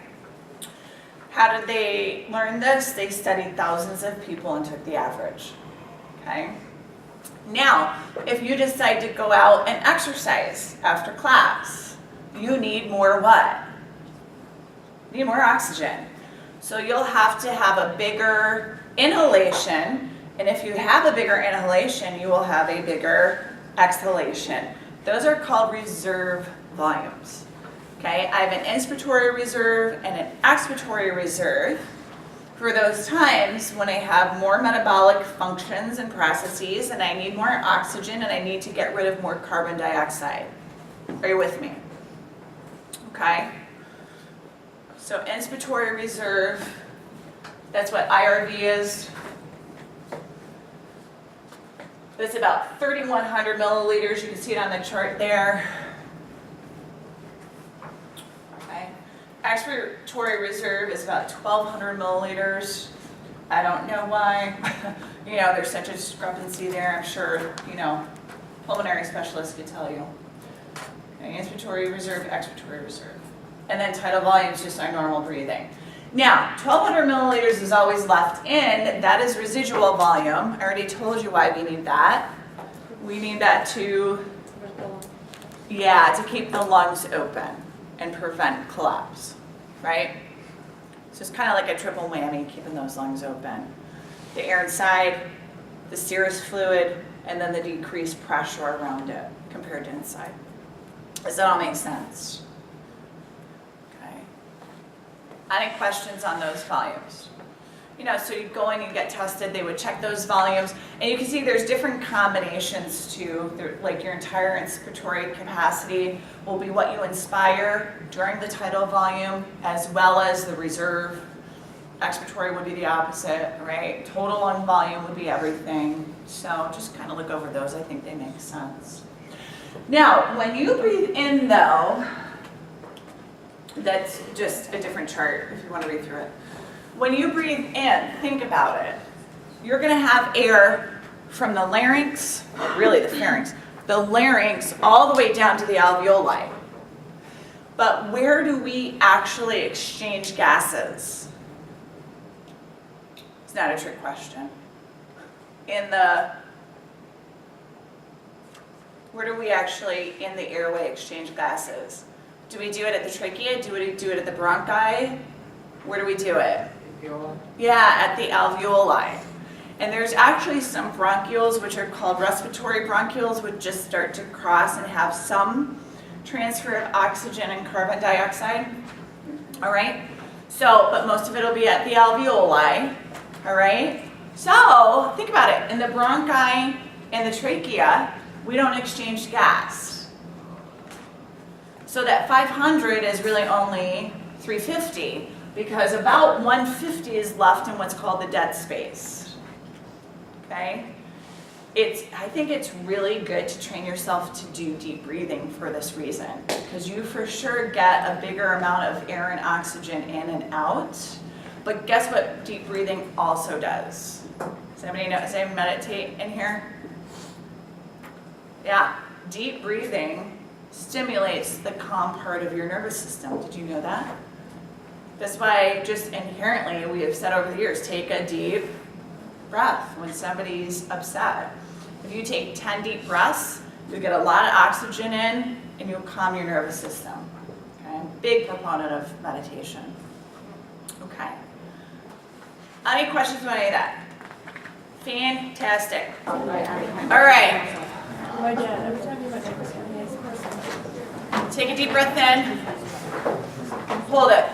How did they learn this? They studied thousands of people and took the average, okay? Now, if you decide to go out and exercise after class, you need more what? You need more oxygen. So you'll have to have a bigger inhalation, and if you have a bigger inhalation, you will have a bigger exhalation. Those are called reserve volumes. Okay, I have an inspiratory reserve and an expiratory reserve for those times when I have more metabolic functions and processes and I need more oxygen and I need to get rid of more carbon dioxide. Are you with me? Okay. So inspiratory reserve, that's what IRV is. That's about 3,100 milliliters. You can see it on the chart there. Okay. Expiratory reserve is about 1,200 milliliters. I don't know why. There's such a discrepancy there. I'm sure, pulmonary specialists could tell you. Okay. Inspiratory reserve, expiratory reserve. And then tidal volume is just our normal breathing. Now, 1,200 milliliters is always left in. That is residual volume. I already told you why we need that. We need that to keep the lungs open and prevent collapse, right? So it's kind of like a triple whammy, keeping those lungs open. The air inside, the serous fluid, and then the decreased pressure around it compared to inside. Does that all make sense? Any questions on those volumes? So you go in and get tested, they would check those volumes, and you can see there's different combinations too. Like your entire inspiratory capacity will be what you inspire during the tidal volume, as well as the reserve. Expiratory would be the opposite, right? Total lung volume would be everything. So just kind of look over those, I think they make sense. Now, when you breathe in though, that's just a different chart if you want to read through it. When you breathe in, think about it. You're going to have air from the larynx, really the pharynx, the larynx all the way down to the alveoli. But where do we actually exchange gases? It's not a trick question. Where do we actually in the airway exchange gases? Do we do it at the trachea? Do we do it at the bronchi? Where do we do it? Alveoli. Yeah, at the alveoli. And there's actually some bronchioles which are called respiratory bronchioles, which just start to cross and have some transfer of oxygen and carbon dioxide. All right? So, but most of it will be at the alveoli. All right? So, think about it. In the bronchi and the trachea, we don't exchange gas. So that 500 is really only 350 because about 150 is left in what's called the dead space. Okay? I think it's really good to train yourself to do deep breathing for this reason, because you for sure get a bigger amount of air and oxygen in and out. But guess what deep breathing also does? Does anybody know? Does anyone meditate in here? Yeah, deep breathing stimulates the calm part of your nervous system. Did you know that? That's why just inherently we have said over the years, take a deep breath when somebody's upset. If you take 10 deep breaths, you'll get a lot of oxygen in and you'll calm your nervous system. Okay? Big proponent of meditation. Okay. Any questions about any of that? Fantastic. All right. My dad, every time he went to a nice person. Take a deep breath in. Hold it.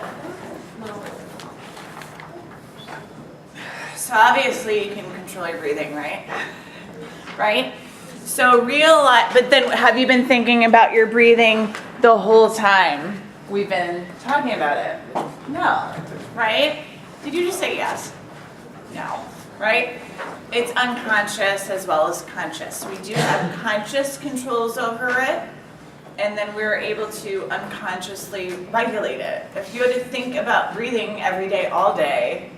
So obviously you can control your breathing, right? Right? So realize, but then have you been thinking about your breathing the whole time we've been talking about it? No, right? Did you just say yes? No, right? It's unconscious as well as conscious. We do have conscious controls over it, and then we're able to unconsciously regulate it. If you had to think about breathing every day, all day,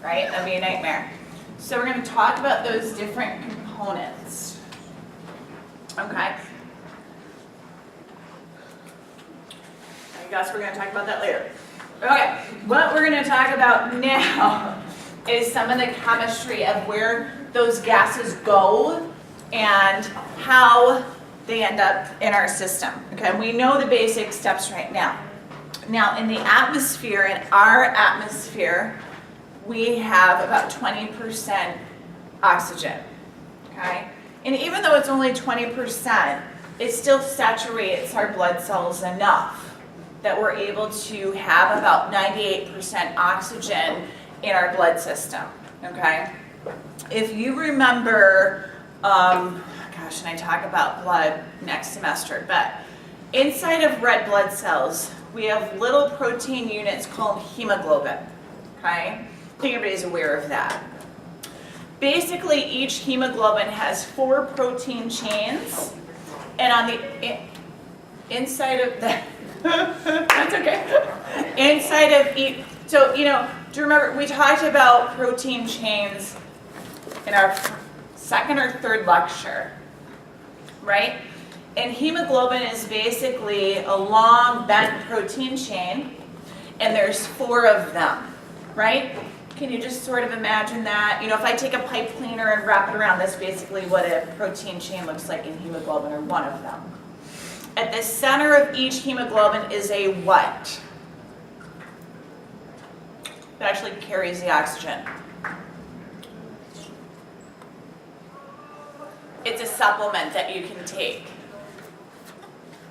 right, that'd be a nightmare. So we're going to talk about those different components. Okay. I guess we're going to talk about that later. Okay, what we're going to talk about now is some of the chemistry of where those gases go and how they end up in our system. Okay, we know the basic steps right now. Now, in the atmosphere, in our atmosphere, we have about 20% oxygen. Okay, and even though it's only 20%, it still saturates our blood cells enough that we're able to have about 98% oxygen in our blood system, okay? If you remember, gosh, and I talk about blood next semester, but inside of red blood cells, we have little protein units called hemoglobin, okay? I think everybody's aware of that. Basically, each hemoglobin has 4 protein chains, and on the inside of that, that's okay. Inside of each, so, you know, do you remember, we talked about protein chains in our second or third lecture, right? And hemoglobin is basically a long bent protein chain, and there's 4 of them, right? Can you just sort of imagine that? You know, if I take a pipe cleaner and wrap it around, that's basically what a protein chain looks like in hemoglobin, or one of them. At the center of each hemoglobin is a what? That actually carries the oxygen. It's a supplement that you can take.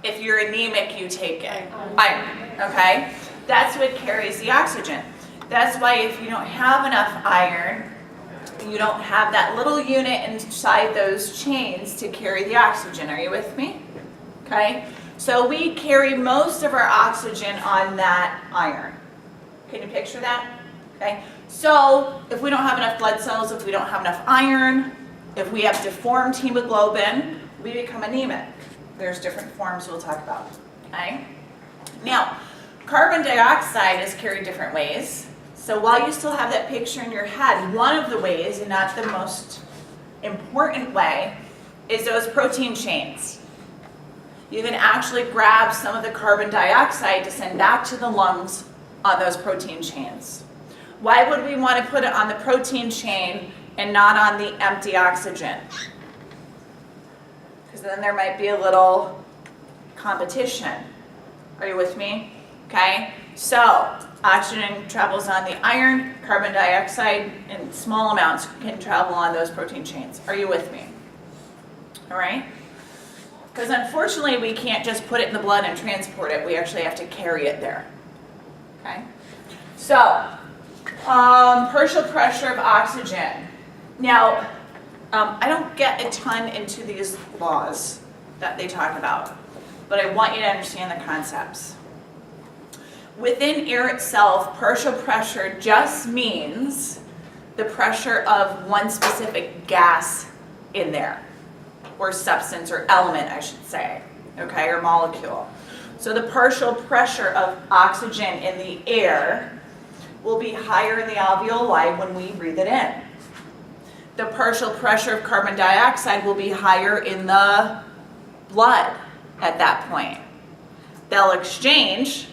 If you're anemic, you take it. Iron, okay? That's what carries the oxygen. That's why if you don't have enough iron, you don't have that little unit inside those chains to carry the oxygen. Are you with me? Okay? So we carry most of our oxygen on that iron. Can you picture that? Okay? So if we don't have enough blood cells, if we don't have enough iron, if we have deformed hemoglobin, we become anemic. There's different forms we'll talk about. Okay? Now, carbon dioxide is carried different ways. So while you still have that picture in your head, one of the ways, and not the most important way, is those protein chains. You can actually grab some of the carbon dioxide to send back to the lungs on those protein chains. Why would we want to put it on the protein chain and not on the empty oxygen? Because then there might be a little competition. Are you with me? Okay, so oxygen travels on the iron, carbon dioxide in small amounts can travel on those protein chains. Are you with me? All right? Because unfortunately we can't just put it in the blood and transport it. We actually have to carry it there. Okay? So, partial pressure of oxygen. Now, I don't get a ton into these laws that they talk about, but I want you to understand the concepts. Within air itself, partial pressure just means the pressure of one specific gas in there, or substance, or element, I should say, okay, or molecule. So the partial pressure of oxygen in the air will be higher in the alveoli when we breathe it in. The partial pressure of carbon dioxide will be higher in the blood at that point. They'll exchange,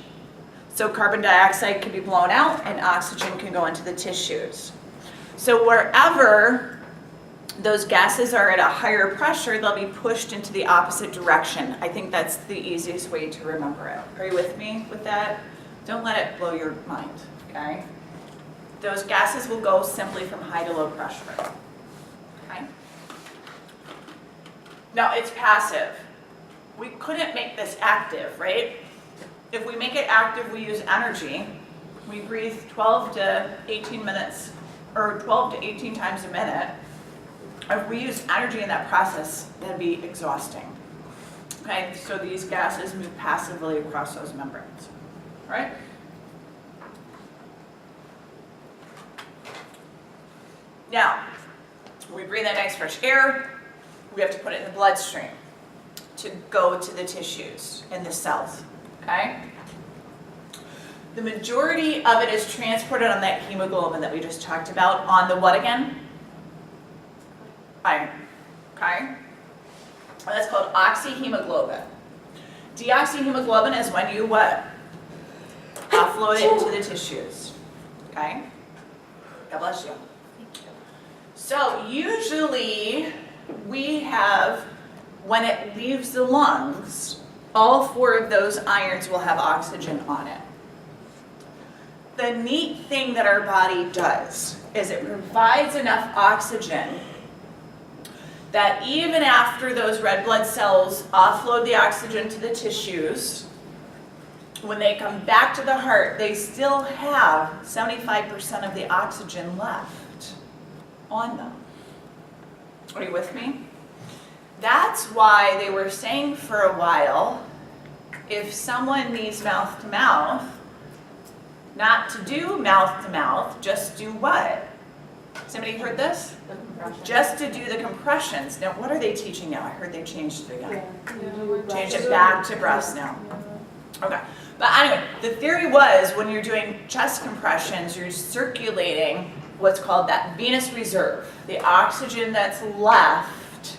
so carbon dioxide can be blown out and oxygen can go into the tissues. So wherever those gases are at a higher pressure, they'll be pushed into the opposite direction. I think that's the easiest way to remember it. Are you with me with that? Don't let it blow your mind, okay? Those gases will go simply from high to low pressure, okay? Now, it's passive. We couldn't make this active, right? If we make it active, we use energy. We breathe 12 to 18 minutes, or 12 to 18 times a minute. If we use energy in that process, that'd be exhausting. Okay, so these gases move passively across those membranes, all right? Now, when we breathe in nice fresh air, we have to put it in the bloodstream. to go to the tissues and the cells, okay? The majority of it is transported on that hemoglobin that we just talked about on the what again? Iron, okay? That's called oxyhemoglobin. Deoxyhemoglobin is when you what? Offload it into the tissues, okay? God bless you. So usually we have, when it leaves the lungs, all 4 of those ions will have oxygen on it. The neat thing that our body does is it provides enough oxygen that even after those red blood cells offload the oxygen to the tissues, when they come back to the heart, they still have 75% of the oxygen left on them. Are you with me? That's why they were saying for a while, if someone needs mouth to mouth, not to do mouth to mouth, just do what? Somebody heard this? Just to do the compressions. Now, what are they teaching now? I heard they changed it again. Changed it back to breaths now. Okay. But anyway, the theory was when you're doing chest compressions, you're circulating what's called that venous reserve, the oxygen that's left,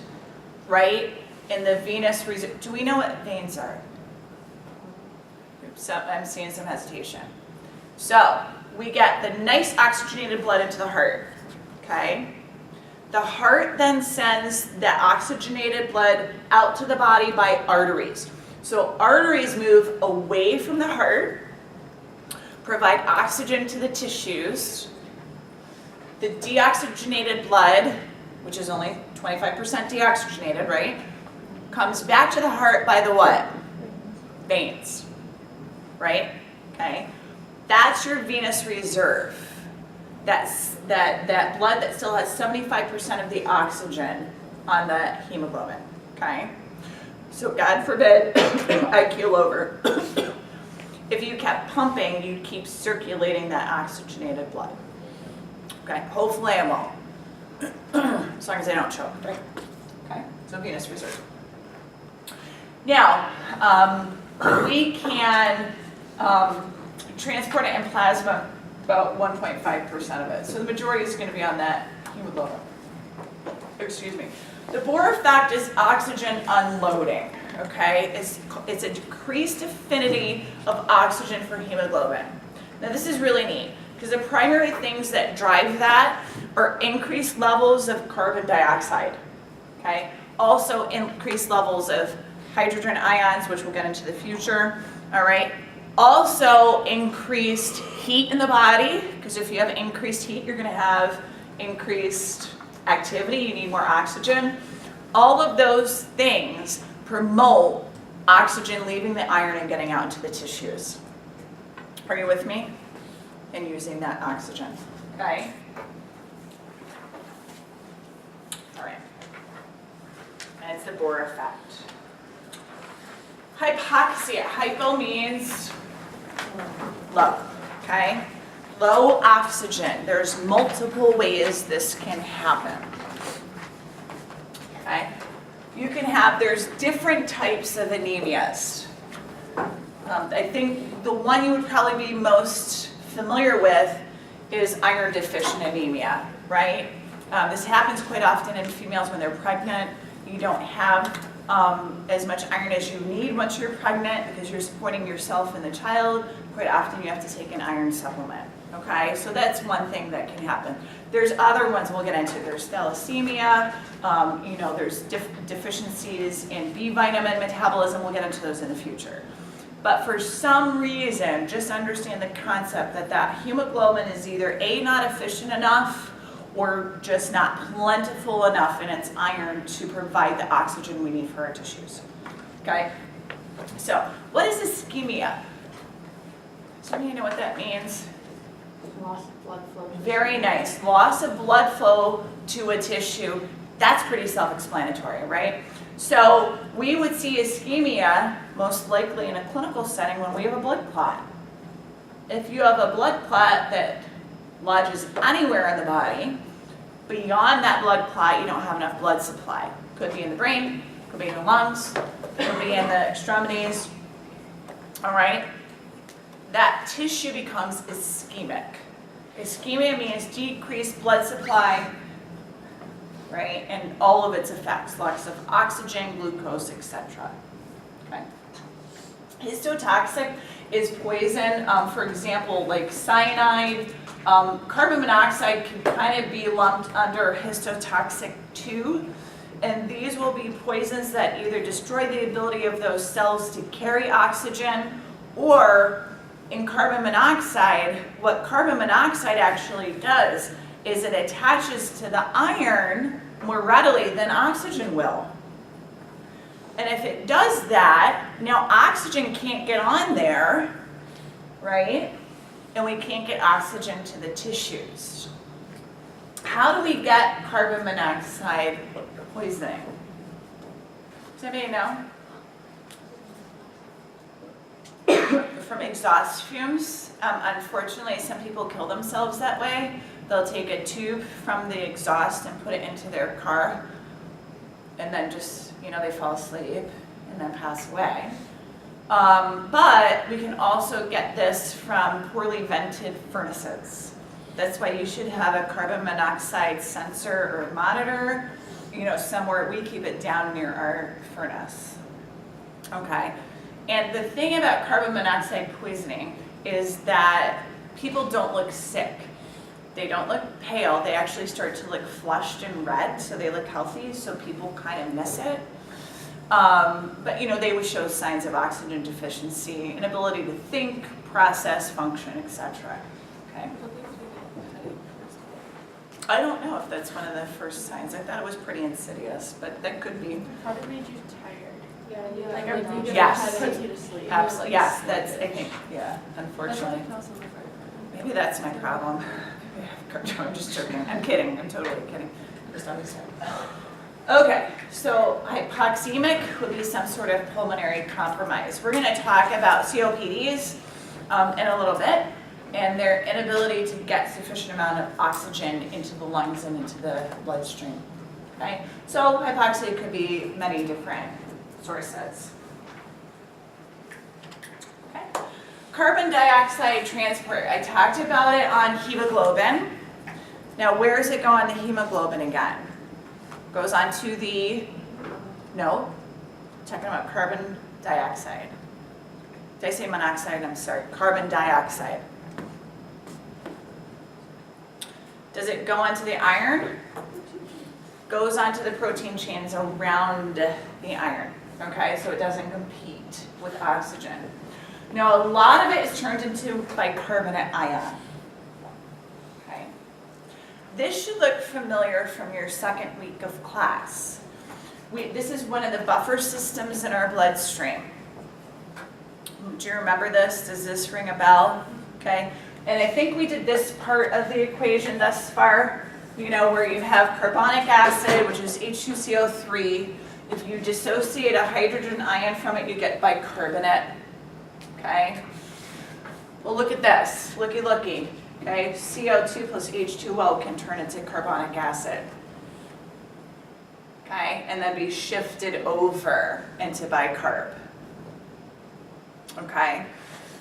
right, in the venous reserve. Do we know what veins are? So I'm seeing some hesitation. So we get the nice oxygenated blood into the heart, okay? The heart then sends that oxygenated blood out to the body by arteries. So arteries move away from the heart, provide oxygen to the tissues. The deoxygenated blood, which is only 25% deoxygenated, right, comes back to the heart by the what? Veins, right? Okay. That's your venous reserve. That's that blood that still has 75% of the oxygen on the hemoglobin, okay? So God forbid I keel over. If you kept pumping, you'd keep circulating that oxygenated blood. Okay, hopefully I won't. As long as I don't choke, right? Okay, so venous reserve. Now, we can transport it in plasma, about 1.5% of it. So the majority is going to be on that hemoglobin. Excuse me. The Bohr effect is oxygen unloading, okay? It's a decreased affinity of oxygen for hemoglobin. Now this is really neat, because the primary things that drive that are increased levels of carbon dioxide, okay? Also increased levels of hydrogen ions, which we'll get into the future, all right? Also increased heat in the body, because if you have increased heat, you're going to have increased activity, you need more oxygen. All of those things promote oxygen leaving the iron and getting out into the tissues. Are you with me? And using that oxygen, okay? All right. And it's the Bohr effect. Hypoxia. Hypo means low, okay? Low oxygen. There's multiple ways this can happen, okay? You can have, there's different types of anemias. I think the one you would probably be most familiar with is iron deficient anemia, right? This happens quite often in females when they're pregnant. You don't have as much iron as you need once you're pregnant because you're supporting yourself and the child. Quite often you have to take an iron supplement, okay? So that's one thing that can happen. There's other ones we'll get into. There's thalassemia, there's deficiencies in B vitamin metabolism. We'll get into those in the future. But for some reason, just understand the concept that hemoglobin is either A, not efficient enough, or just not plentiful enough in its iron to provide the oxygen we need for our tissues, okay? So, what is ischemia? Does anybody know what that means? Loss of blood flow. Very nice. Loss of blood flow to a tissue. That's pretty self-explanatory, right? So, we would see ischemia most likely in a clinical setting when we have a blood clot. If you have a blood clot that lodges anywhere in the body, beyond that blood clot, you don't have enough blood supply. Could be in the brain, Could be in the lungs, could be in the extremities, all right? That tissue becomes ischemic. Ischemia means decreased blood supply, right? And all of its effects, loss of oxygen, glucose, etc. Okay. Histotoxic is poison. For example, like cyanide, carbon monoxide can kind of be lumped under histotoxic too. And these will be poisons that either destroy the ability of those cells to carry oxygen, or in carbon monoxide, what carbon monoxide actually does is it attaches to the iron more readily than oxygen will. And if it does that, now oxygen can't get on there, right? And we can't get oxygen to the tissues. How do we get carbon monoxide poisoning? Does anybody know? From exhaust fumes. Unfortunately, some people kill themselves that way. They'll take a tube from the exhaust and put it into their car, and then just, they fall asleep and then pass away. But we can also get this from poorly vented furnaces. That's why you should have a carbon monoxide sensor or monitor, somewhere. We keep it down near our furnace. Okay. And the thing about carbon monoxide poisoning is that people don't look sick. They don't look pale. They actually start to look flushed and red, so they look healthy, so people kind of miss it. But they would show signs of oxygen deficiency, inability to think, process, function, etc. Okay. I don't know if that's one of the first signs. I thought it was pretty insidious, but that could be. Probably made you tired. Yeah, Like everything just Yes. puts you to sleep. Absolutely, yes, that's, I think, yeah, unfortunately. That's what I felt on the fire. Maybe that's my problem. I'm just joking. I'm kidding. I'm totally kidding. Just always say. Okay, so hypoxemic would be some sort of pulmonary compromise. We're going to talk about COPDs in a little bit, and their inability to get sufficient amount of oxygen into the lungs and into the bloodstream. Okay, so hypoxia could be many different sources. Okay. Carbon dioxide transport. I talked about it on hemoglobin. Now, where does it go on the hemoglobin again? Goes on to the, no, talking about carbon dioxide. Did I say monoxide? I'm sorry, carbon dioxide. Does it go onto the iron? Goes onto the protein chains around the iron. Okay, so it doesn't compete with oxygen. Now, a lot of it is turned into bicarbonate ion. Okay. This should look familiar from your second week of class. This is one of the buffer systems in our bloodstream. Do you remember this? Does this ring a bell? Okay. And I think we did this part of the equation thus far, where you have carbonic acid, which is H2CO3. If you dissociate a hydrogen ion from it, you get bicarbonate. Okay? Well, look at this. Looky, looky. Okay? CO2 plus H2O can turn into carbonic acid. Okay? And then be shifted over into bicarb. Okay?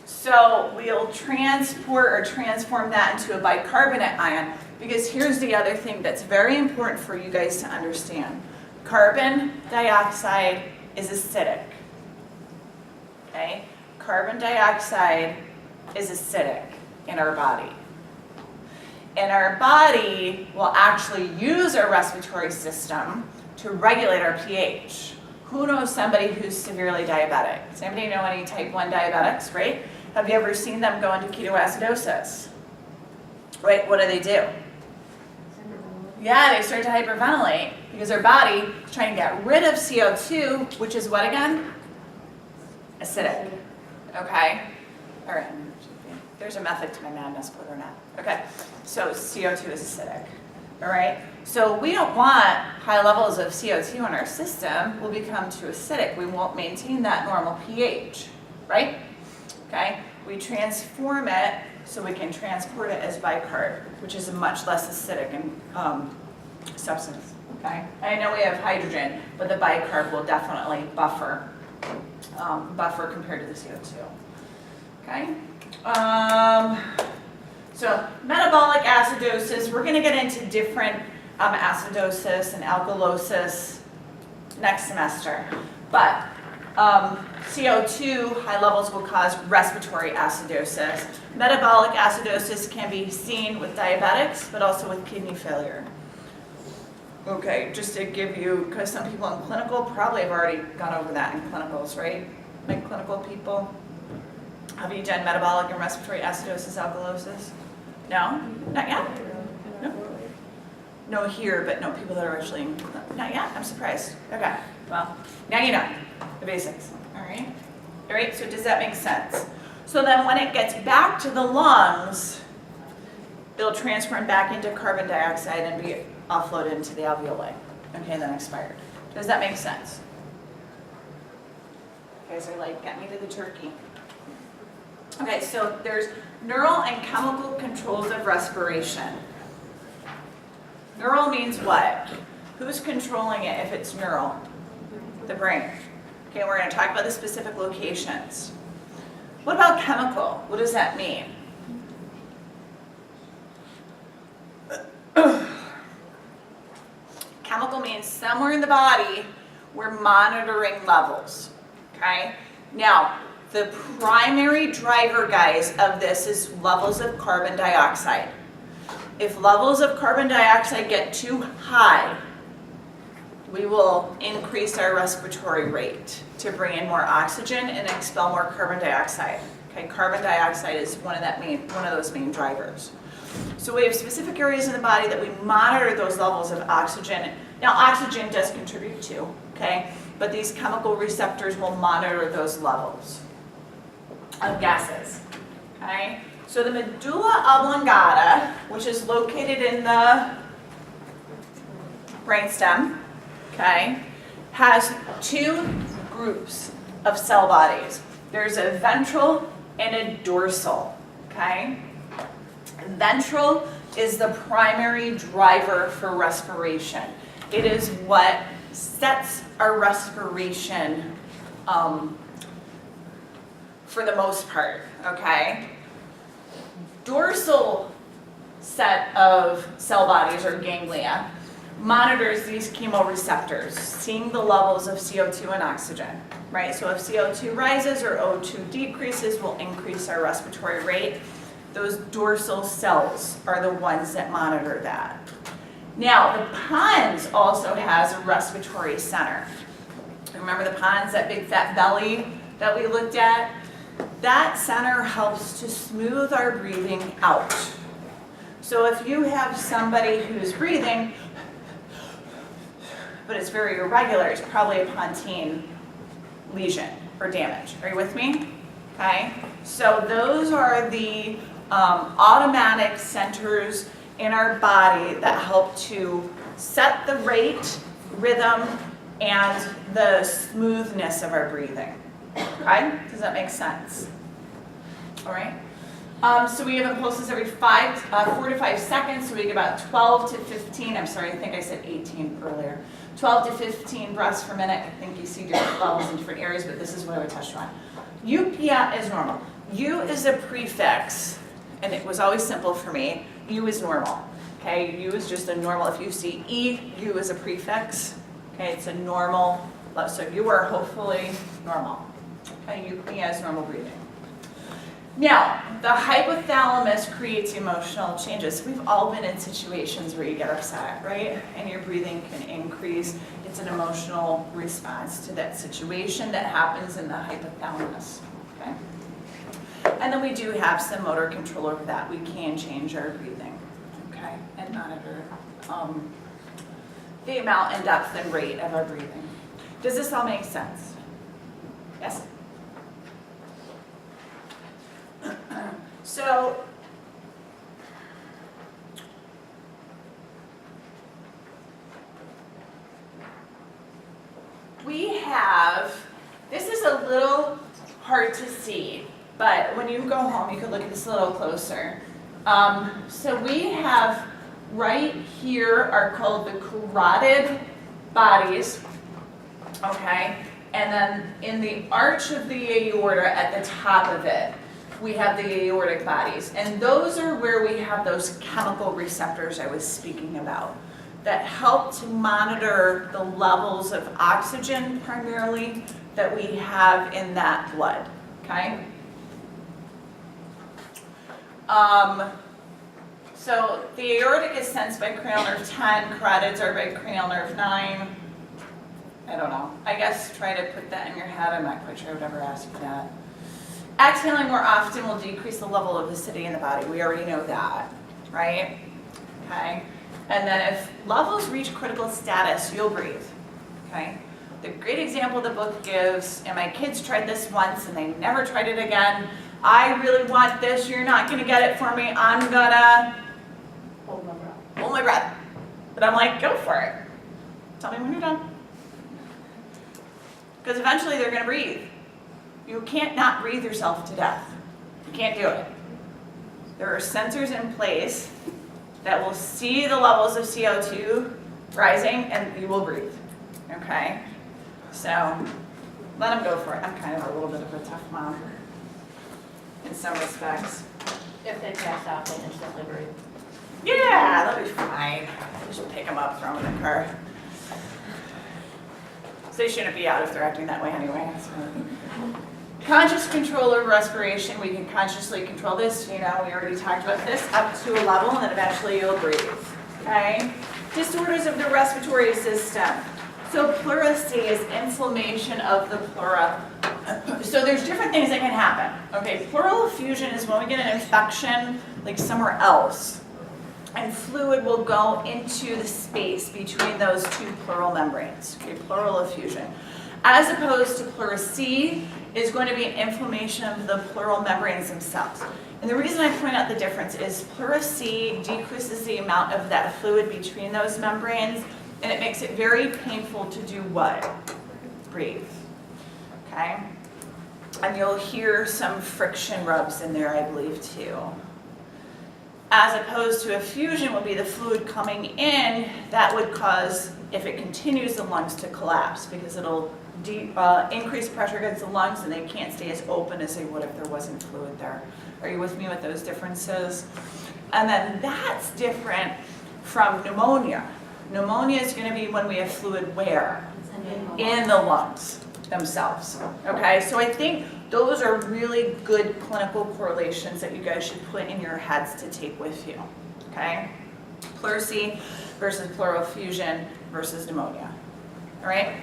So we'll transport or transform that into a bicarbonate ion, because here's the other thing that's very important for you guys to understand. Carbon dioxide is acidic. Okay? Carbon dioxide is acidic in our body. And our body will actually use our respiratory system to regulate our pH. Who knows somebody who's severely diabetic? Does anybody know any type 1 diabetics, right? Have you ever seen them go into ketoacidosis? Right, what do? Yeah, they start to hyperventilate because their body is trying to get rid of CO2, which is what again? Acidic. Okay? All right. There's a method to my madness, believe it or not. Okay, so CO2 is acidic. All right? So we don't want high levels of CO2 in our system. We'll become too acidic. We won't maintain that normal pH, right? Okay? We transform it so we can transport it as bicarb, which is much less acidic and substance, okay? I know we have hydrogen, but the bicarb will definitely buffer compared to the CO2, okay? So metabolic acidosis, we're gonna get into different acidosis and alkalosis next semester, but CO2 high levels will cause respiratory acidosis. Metabolic acidosis can be seen with diabetics, but also with kidney failure. Okay, just to give you, because some people in clinical probably have already gone over that in clinicals, right? Like clinical people. Have you done metabolic and respiratory acidosis, alkalosis? No? Not yet? No? No here, but no people that are actually in, not yet? I'm surprised. Okay, well, now you know the basics, all right? All right, so does that make sense? So then when it gets back to the lungs, it'll transfer back into carbon dioxide and be offloaded into the alveoli, okay, then expired. Does that make sense? You guys are like, get me to the turkey. Okay, so there's neural and chemical controls of respiration. Neural means what? Who's controlling it if it's neural? The brain. Okay, we're going to talk about the specific locations. What about chemical? What does that mean? Chemical means somewhere in the body we're monitoring levels. Okay? Now, the primary driver, guys, of this is levels of carbon dioxide. If levels of carbon dioxide get too high, we will increase our respiratory rate to bring in more oxygen and expel more carbon dioxide. Okay, carbon dioxide is one of those main drivers. So we have specific areas in the body that we monitor those levels of oxygen. Now, oxygen does contribute too, okay? But these chemical receptors will monitor those levels of gases, okay? So the medulla oblongata, which is located in the brainstem, okay, has two groups of cell bodies. There's a ventral and a dorsal, okay? Ventral is the primary driver for respiration. It is what sets our respiration for the most part, okay? Dorsal set of cell bodies, or ganglia, monitors these chemoreceptors, seeing the levels of CO2 and oxygen, right? So if CO2 rises or O2 decreases, we'll increase our respiratory rate. Those dorsal cells are the ones that monitor that. Now, the pons also has a respiratory center. Remember the pons, that big fat belly that we looked at? That center helps to smooth our breathing out. So if you have somebody who's breathing, but it's very irregular, it's probably a pontine lesion or damage. Are you with me? Okay, so those are the automatic centers in our body that help to set the rate, rhythm, and the smoothness of our breathing. Okay, does that make sense? All right. So we have impulses every 4 to 5 seconds, so we get about 12 to 15, I'm sorry, I think I said 18 earlier. 12 to 15 breaths per minute. I think you see different levels in different areas, but this is what I touched on. UPA is normal. U is a prefix, and it was always simple for me. U is normal. Okay, U is just a normal. If you see E, U is a prefix. Okay, it's a normal. So you are hopefully normal. Okay, UPA is normal breathing. Now, the hypothalamus creates emotional changes. We've all been in situations where you get upset, right? And your breathing can increase. It's an emotional response to that situation that happens in the hypothalamus, okay? And then we do have some motor control over that. We can change our breathing, okay? And monitor the amount and depth and rate of our breathing. Does this all make sense? Yes? So, we have, this is a little hard to see, but when you go home, you can look at this a little closer. So we have right here are called the carotid bodies, okay? And then in the arch of the aorta at the top of it, we have the aortic bodies. And those are where we have those chemical receptors I was speaking about that help to monitor the levels of oxygen primarily that we have in that blood, okay? So the aortic is sensed by cranial nerve 10, carotids are by cranial nerve 9. I don't know. I guess try to put that in your head. I'm not quite sure I would ever ask you that. Exhaling more often will decrease the level of acidity in the body. We already know that, right? Okay. And then if levels reach critical status, you'll breathe, okay? The great example the book gives, and my kids tried this once and they never tried it again. I really want this. You're not going to get it for me. I'm gonna hold my breath. But I'm like, go for it. Tell me when you're done. Because eventually they're going to breathe. You can't not breathe yourself to death. You can't do it. There are sensors in place that will see the levels of CO2 rising and you will breathe. Okay? So let them go for it. I'm kind of a little bit of a tough mom in some respects. If they pass out, they instantly breathe. Yeah, that'll be fine. Just pick them up, throw them in the car. So they shouldn't be out if they're acting that way anyway. So. Conscious control of respiration. We can consciously control this. You know, we already talked about this up to a level, and then eventually you'll breathe. Okay? Disorders of the respiratory system. So pleurisy is inflammation of the pleura. So there's different things that can happen. Okay, pleural effusion is when we get an infection like somewhere else, and fluid will go into the space between those two pleural membranes. Okay, pleural effusion. As opposed to pleurisy is going to be an inflammation of the pleural membranes themselves. And the reason I point out the difference is pleurisy decreases the amount of that fluid between those membranes, and it makes it very painful to do what? Breathe. Okay? And you'll hear some friction rubs in there, I believe, too. As opposed to effusion would be the fluid coming in that would cause, if it continues, the lungs to collapse because it'll increase pressure against the lungs and they can't stay as open as they would if there wasn't fluid there. Are you with me with those differences? And then that's different from pneumonia. Pneumonia is going to be when we have fluid where? In the lungs themselves. Okay, so I think those are really good clinical correlations that you guys should put in your heads to take with you. Okay, pleurisy versus pleural effusion versus pneumonia. All right,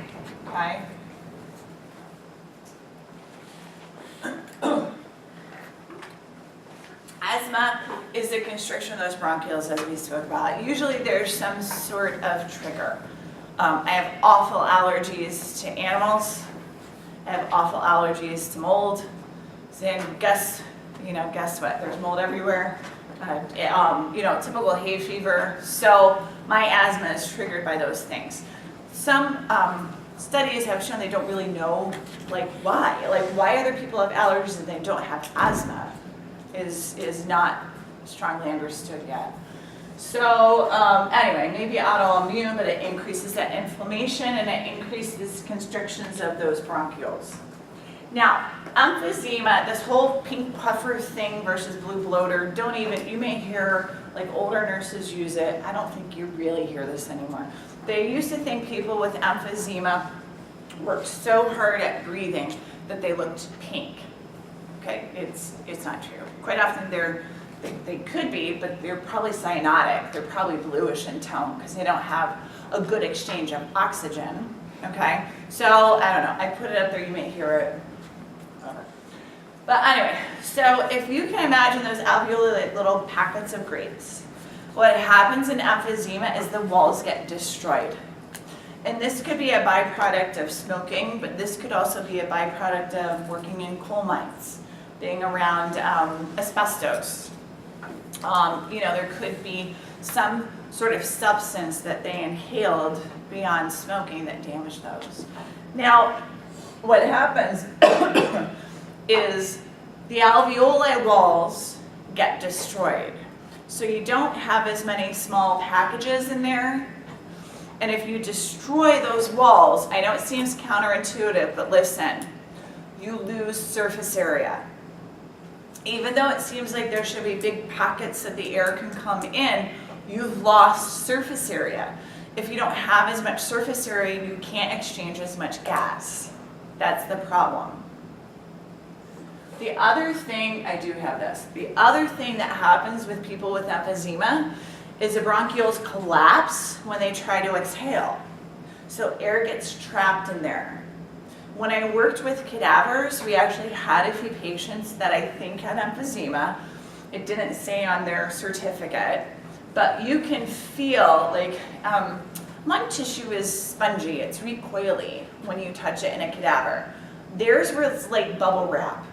okay. Asthma is the constriction of those bronchioles, as we spoke about. Usually there's some sort of trigger. I have awful allergies to animals. I have awful allergies to mold. Then guess what? There's mold everywhere. Typical hay fever. So my asthma is triggered by those things. Some studies have shown they don't really know why. Why other people have allergies and they don't have asthma is not strongly understood yet. So anyway, maybe autoimmune, but it increases that inflammation and it increases constrictions of those bronchioles. Now, emphysema, this whole pink puffer thing versus blue bloater, you may hear older nurses use it. I don't think you really hear this anymore. They used to think people with emphysema worked so hard at breathing that they looked pink. Okay, it's not true. Quite often they could be, but they're probably cyanotic. They're probably bluish in tone because they don't have a good exchange of oxygen. Okay, so I don't know. I put it up there. You may hear it. But anyway, so if you can imagine those alveoli like little packets of grapes, what happens in emphysema is the walls get destroyed. And this could be a byproduct of smoking, but this could also be a byproduct of working in coal mines, being around asbestos. There could be some sort of substance that they inhaled beyond smoking that damaged those. Now, what happens is the alveoli walls get destroyed. So you don't have as many small packages in there. And if you destroy those walls, I know it seems counterintuitive, but listen, you lose surface area. Even though it seems like there should be big pockets that the air can come in, you've lost surface area. If you don't have as much surface area, you can't exchange as much gas. That's the problem. The other thing, I do have this, the other thing that happens with people with emphysema is the bronchioles collapse when they try to exhale. So air gets trapped in there. When I worked with cadavers, we actually had a few patients that I think had emphysema. It didn't say on their certificate, but you can feel like lung tissue is spongy, it's recoily when you touch it in a cadaver. Theirs was like bubble wrap,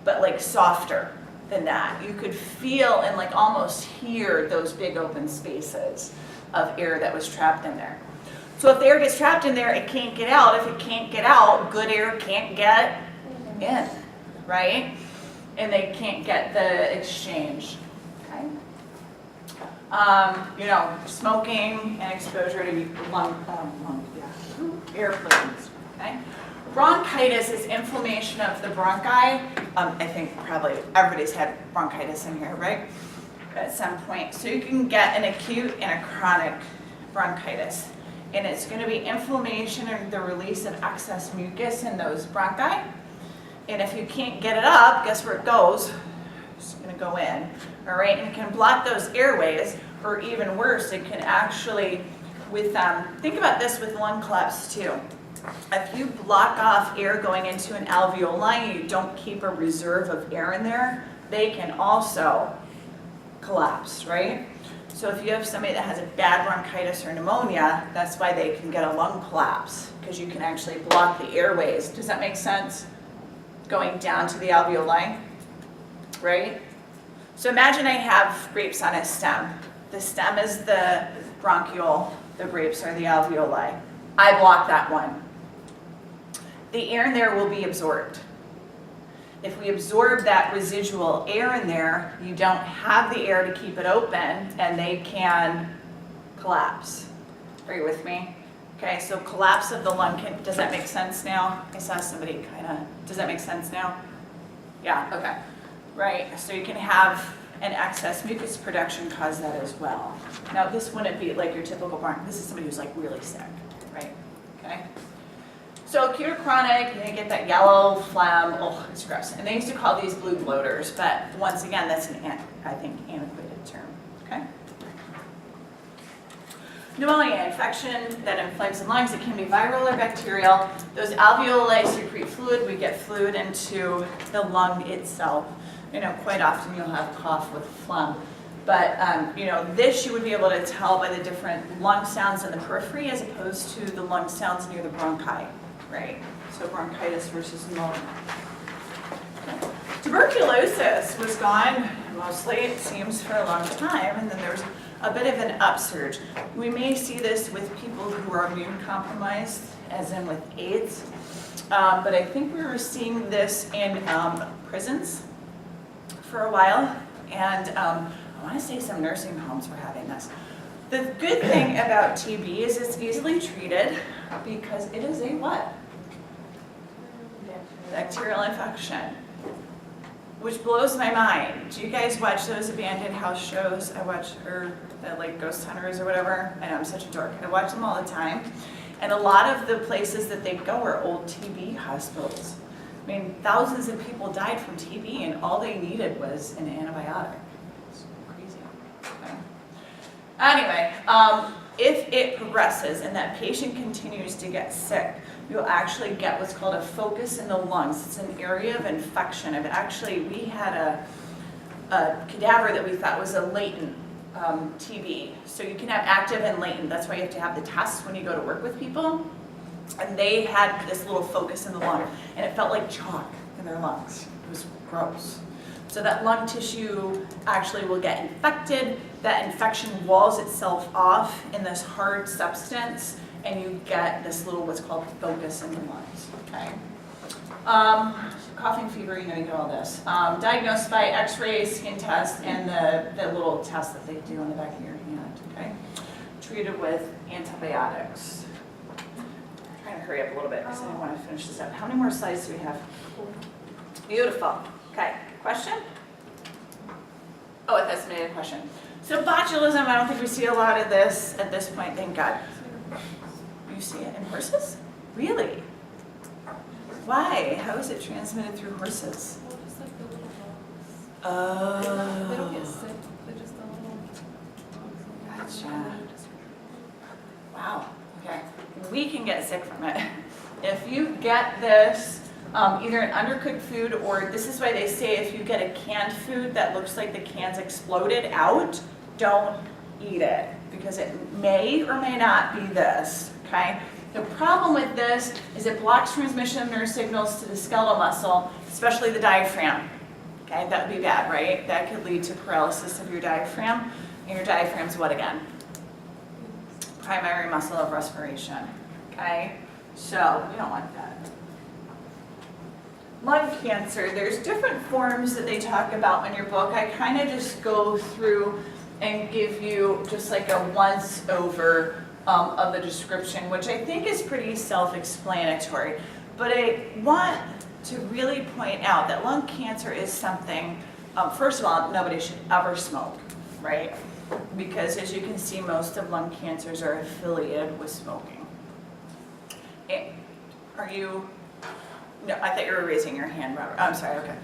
but like softer than that. You could feel and like almost hear those big open spaces of air that was trapped in there. So if the air gets trapped in there, it can't get out. If it can't get out, good air can't get in, right? And they can't get the exchange, okay? Smoking and exposure to air pollutants, okay? Bronchitis is inflammation of the bronchi. I think probably everybody's had bronchitis in here, right? At some point. So you can get an acute and a chronic bronchitis. And it's going to be inflammation or the release of excess mucus in those bronchi. And if you can't get it up, guess where it goes? It's going to go in, all right? And it can block those airways, or even worse, it can actually, think about this with lung collapse too. If you block off air going into an alveoli, you don't keep a reserve of air in there, they can also collapse, right? So if you have somebody that has a bad bronchitis or pneumonia, that's why they can get a lung collapse, because you can actually block the airways. Does that make sense? Going down to the alveoli, right? So imagine I have grapes on a stem. The stem is the bronchiole, the grapes are the alveoli. I block that one. The air in there will be absorbed. If we absorb that residual air in there, you don't have the air to keep it open and they can collapse. Are you with me? Okay, so collapse of the lung, does that make sense now? I saw somebody does that make sense now? Yeah, okay. Right, so you can have an excess mucus production cause that as well. Now this wouldn't be like your typical this is somebody who's like really sick, right? Okay. So acute or chronic, you get that yellow phlegm, oh, it's gross. And they used to call these blue bloaters, but once again, that's an, I think, antiquated term, okay? Pneumonia, infection that inflames the lungs. It can be viral or bacterial. Those alveoli secrete fluid. We get fluid into the lung itself. Quite often you'll have cough with phlegm. But, this you would be able to tell by the different lung sounds in the periphery as opposed to the lung sounds near the bronchi, right? So bronchitis versus pneumonia. Okay. Tuberculosis was gone mostly, it seems, for a long time, and then there's a bit of an upsurge. We may see this with people who are immune compromised, as in with AIDS, but I think we were seeing this in prisons for a while, and I want to say some nursing homes were having this. The good thing about TB is it's easily treated because it is a what? Bacterial infection. Which blows my mind. Do you guys watch those abandoned house shows? I watch, or like Ghost Hunters or whatever. I know, I'm such a dork. I watch them all the time. And a lot of the places that they go are old TB hospitals. I mean, thousands of people died from TB and all they needed was an antibiotic. It's crazy. Okay. Anyway, if it progresses and that patient continues to get sick, you'll actually get what's called a focus in the lungs. It's an area of infection. We had a cadaver that we thought was a latent TB. So you can have active and latent. That's why you have to have the tests when you go to work with people. And they had this little focus in the lung, and it felt like chalk in their lungs. It was gross. So that lung tissue actually will get infected. That infection walls itself off in this hard substance, and you get this little what's called focus in the lungs. Okay. coughing, fever, you know, you get all this. Diagnosed by x-ray, skin test, and the little test that they do on the back of your hand, okay? Treated with antibiotics. I'm trying to hurry up a little bit because I want to finish this up. How many more slides do we have? Beautiful. Okay, question? Oh, that's made a question. So botulism, I don't think we see a lot of this at this point, thank God. You see it in horses? Really? Why? How is it transmitted through horses? Well, just like the little dogs. Oh. They don't get sick, they're just the little dogs. Gotcha. Wow, okay. We can get sick from it. If you get this, either in undercooked food, or this is why they say if you get a canned food that looks like the can's exploded out, don't eat it, because it may or may not be this, okay? The problem with this is it blocks transmission of nerve signals to the skeletal muscle, especially the diaphragm. Okay, that would be bad, right? That could lead to paralysis of your diaphragm. And your diaphragm's what again? Primary muscle of respiration. Okay, so we don't want that. Lung cancer, there's different forms that they talk about in your book. I kind of just go through and give you just like a once over of the description, which I think is pretty self-explanatory. But I want to really point out that lung cancer is something, first of all, nobody should ever smoke, right? Because as you can see, most of lung cancers are affiliated with smoking. Are you, no, I thought you were raising your hand, Robert. I'm sorry, okay.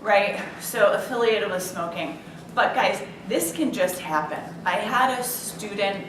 Right, so affiliated with smoking. But guys, this can just happen. I had a student,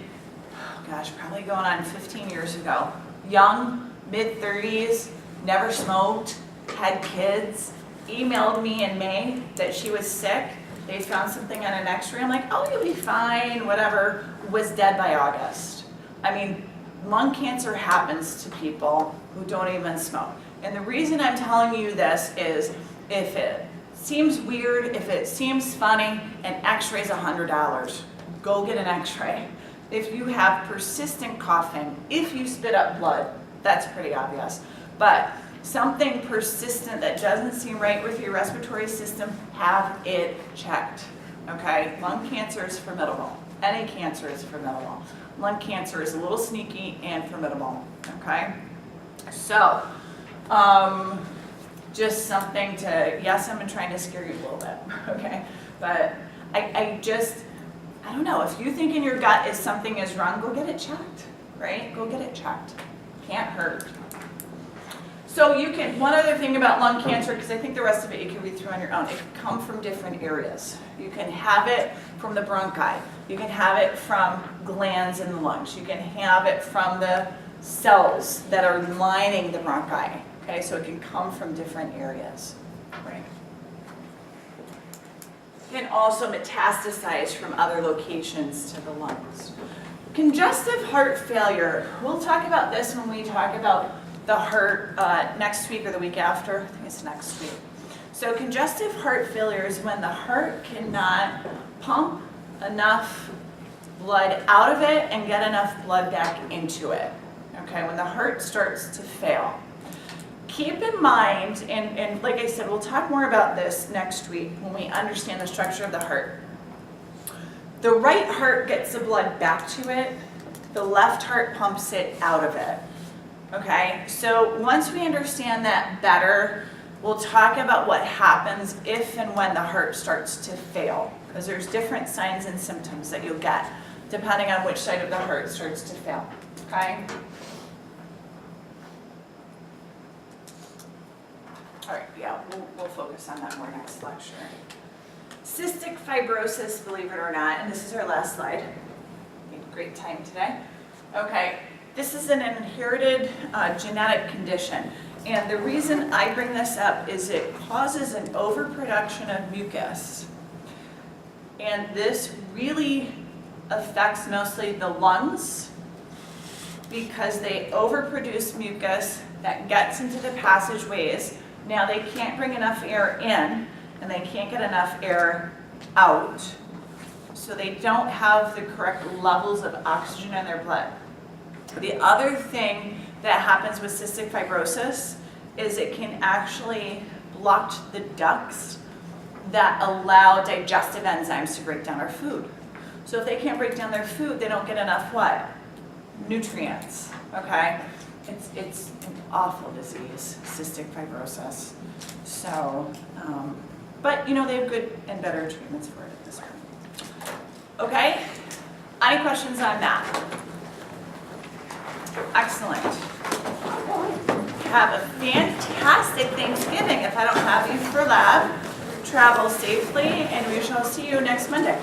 gosh, probably going on 15 years ago, young, mid-30s, never smoked, had kids, emailed me in May that she was sick. They found something on an x-ray. I'm like, oh, you'll be fine, whatever. Was dead by August. I mean, lung cancer happens to people who don't even smoke. And the reason I'm telling you this is if it seems weird, if it seems funny, an x-ray is $100. Go get an x-ray. If you have persistent coughing, if you spit up blood, that's pretty obvious. But something persistent that doesn't seem right with your respiratory system, have it checked, okay? Lung cancer is formidable. Any cancer is formidable. Lung cancer is a little sneaky and formidable, okay? So, just something to, yes, I'm trying to scare you a little bit, okay? But I don't know, if you think in your gut is something is wrong, go get it checked, right? Go get it checked. Can't hurt. So you can, one other thing about lung cancer, because I think the rest of it you can read through on your own, it can come from different areas. You can have it from the bronchi. You can have it from glands in the lungs. You can have it from the cells that are lining the bronchi. Okay, so it can come from different areas, right? It can also metastasize from other locations to the lungs. Congestive heart failure, we'll talk about this when we talk about the heart next week or the week after. I think it's next week. So congestive heart failure is when the heart cannot pump enough blood out of it and get enough blood back into it. Okay, when the heart starts to fail. Keep in mind, and like I said, we'll talk more about this next week when we understand the structure of the heart. The right heart gets the blood back to it. The left heart pumps it out of it. Okay, so once we understand that better, we'll talk about what happens if and when the heart starts to fail, because there's different signs and symptoms that you'll get depending on which side of the heart starts to fail. Okay? All right, yeah, we'll focus on that more next lecture. Cystic fibrosis, believe it or not, and this is our last slide. We had a great time today. Okay, this is an inherited genetic condition, and the reason I bring this up is it causes an overproduction of mucus, and this really affects mostly the lungs because they overproduce mucus that gets into the passageways. Now they can't bring enough air in and they can't get enough air out. So they don't have the correct levels of oxygen in their blood. The other thing that happens with cystic fibrosis is it can actually blocked the ducts that allow digestive enzymes to break down our food. So if they can't break down their food, they don't get enough what? Nutrients, okay? It's an awful disease, cystic fibrosis. So, but you know, they have good and better treatments for it at this point. Okay? Any questions on that? Excellent. Have a fantastic Thanksgiving. If I don't have you for lab, travel safely, and we shall see you next Monday.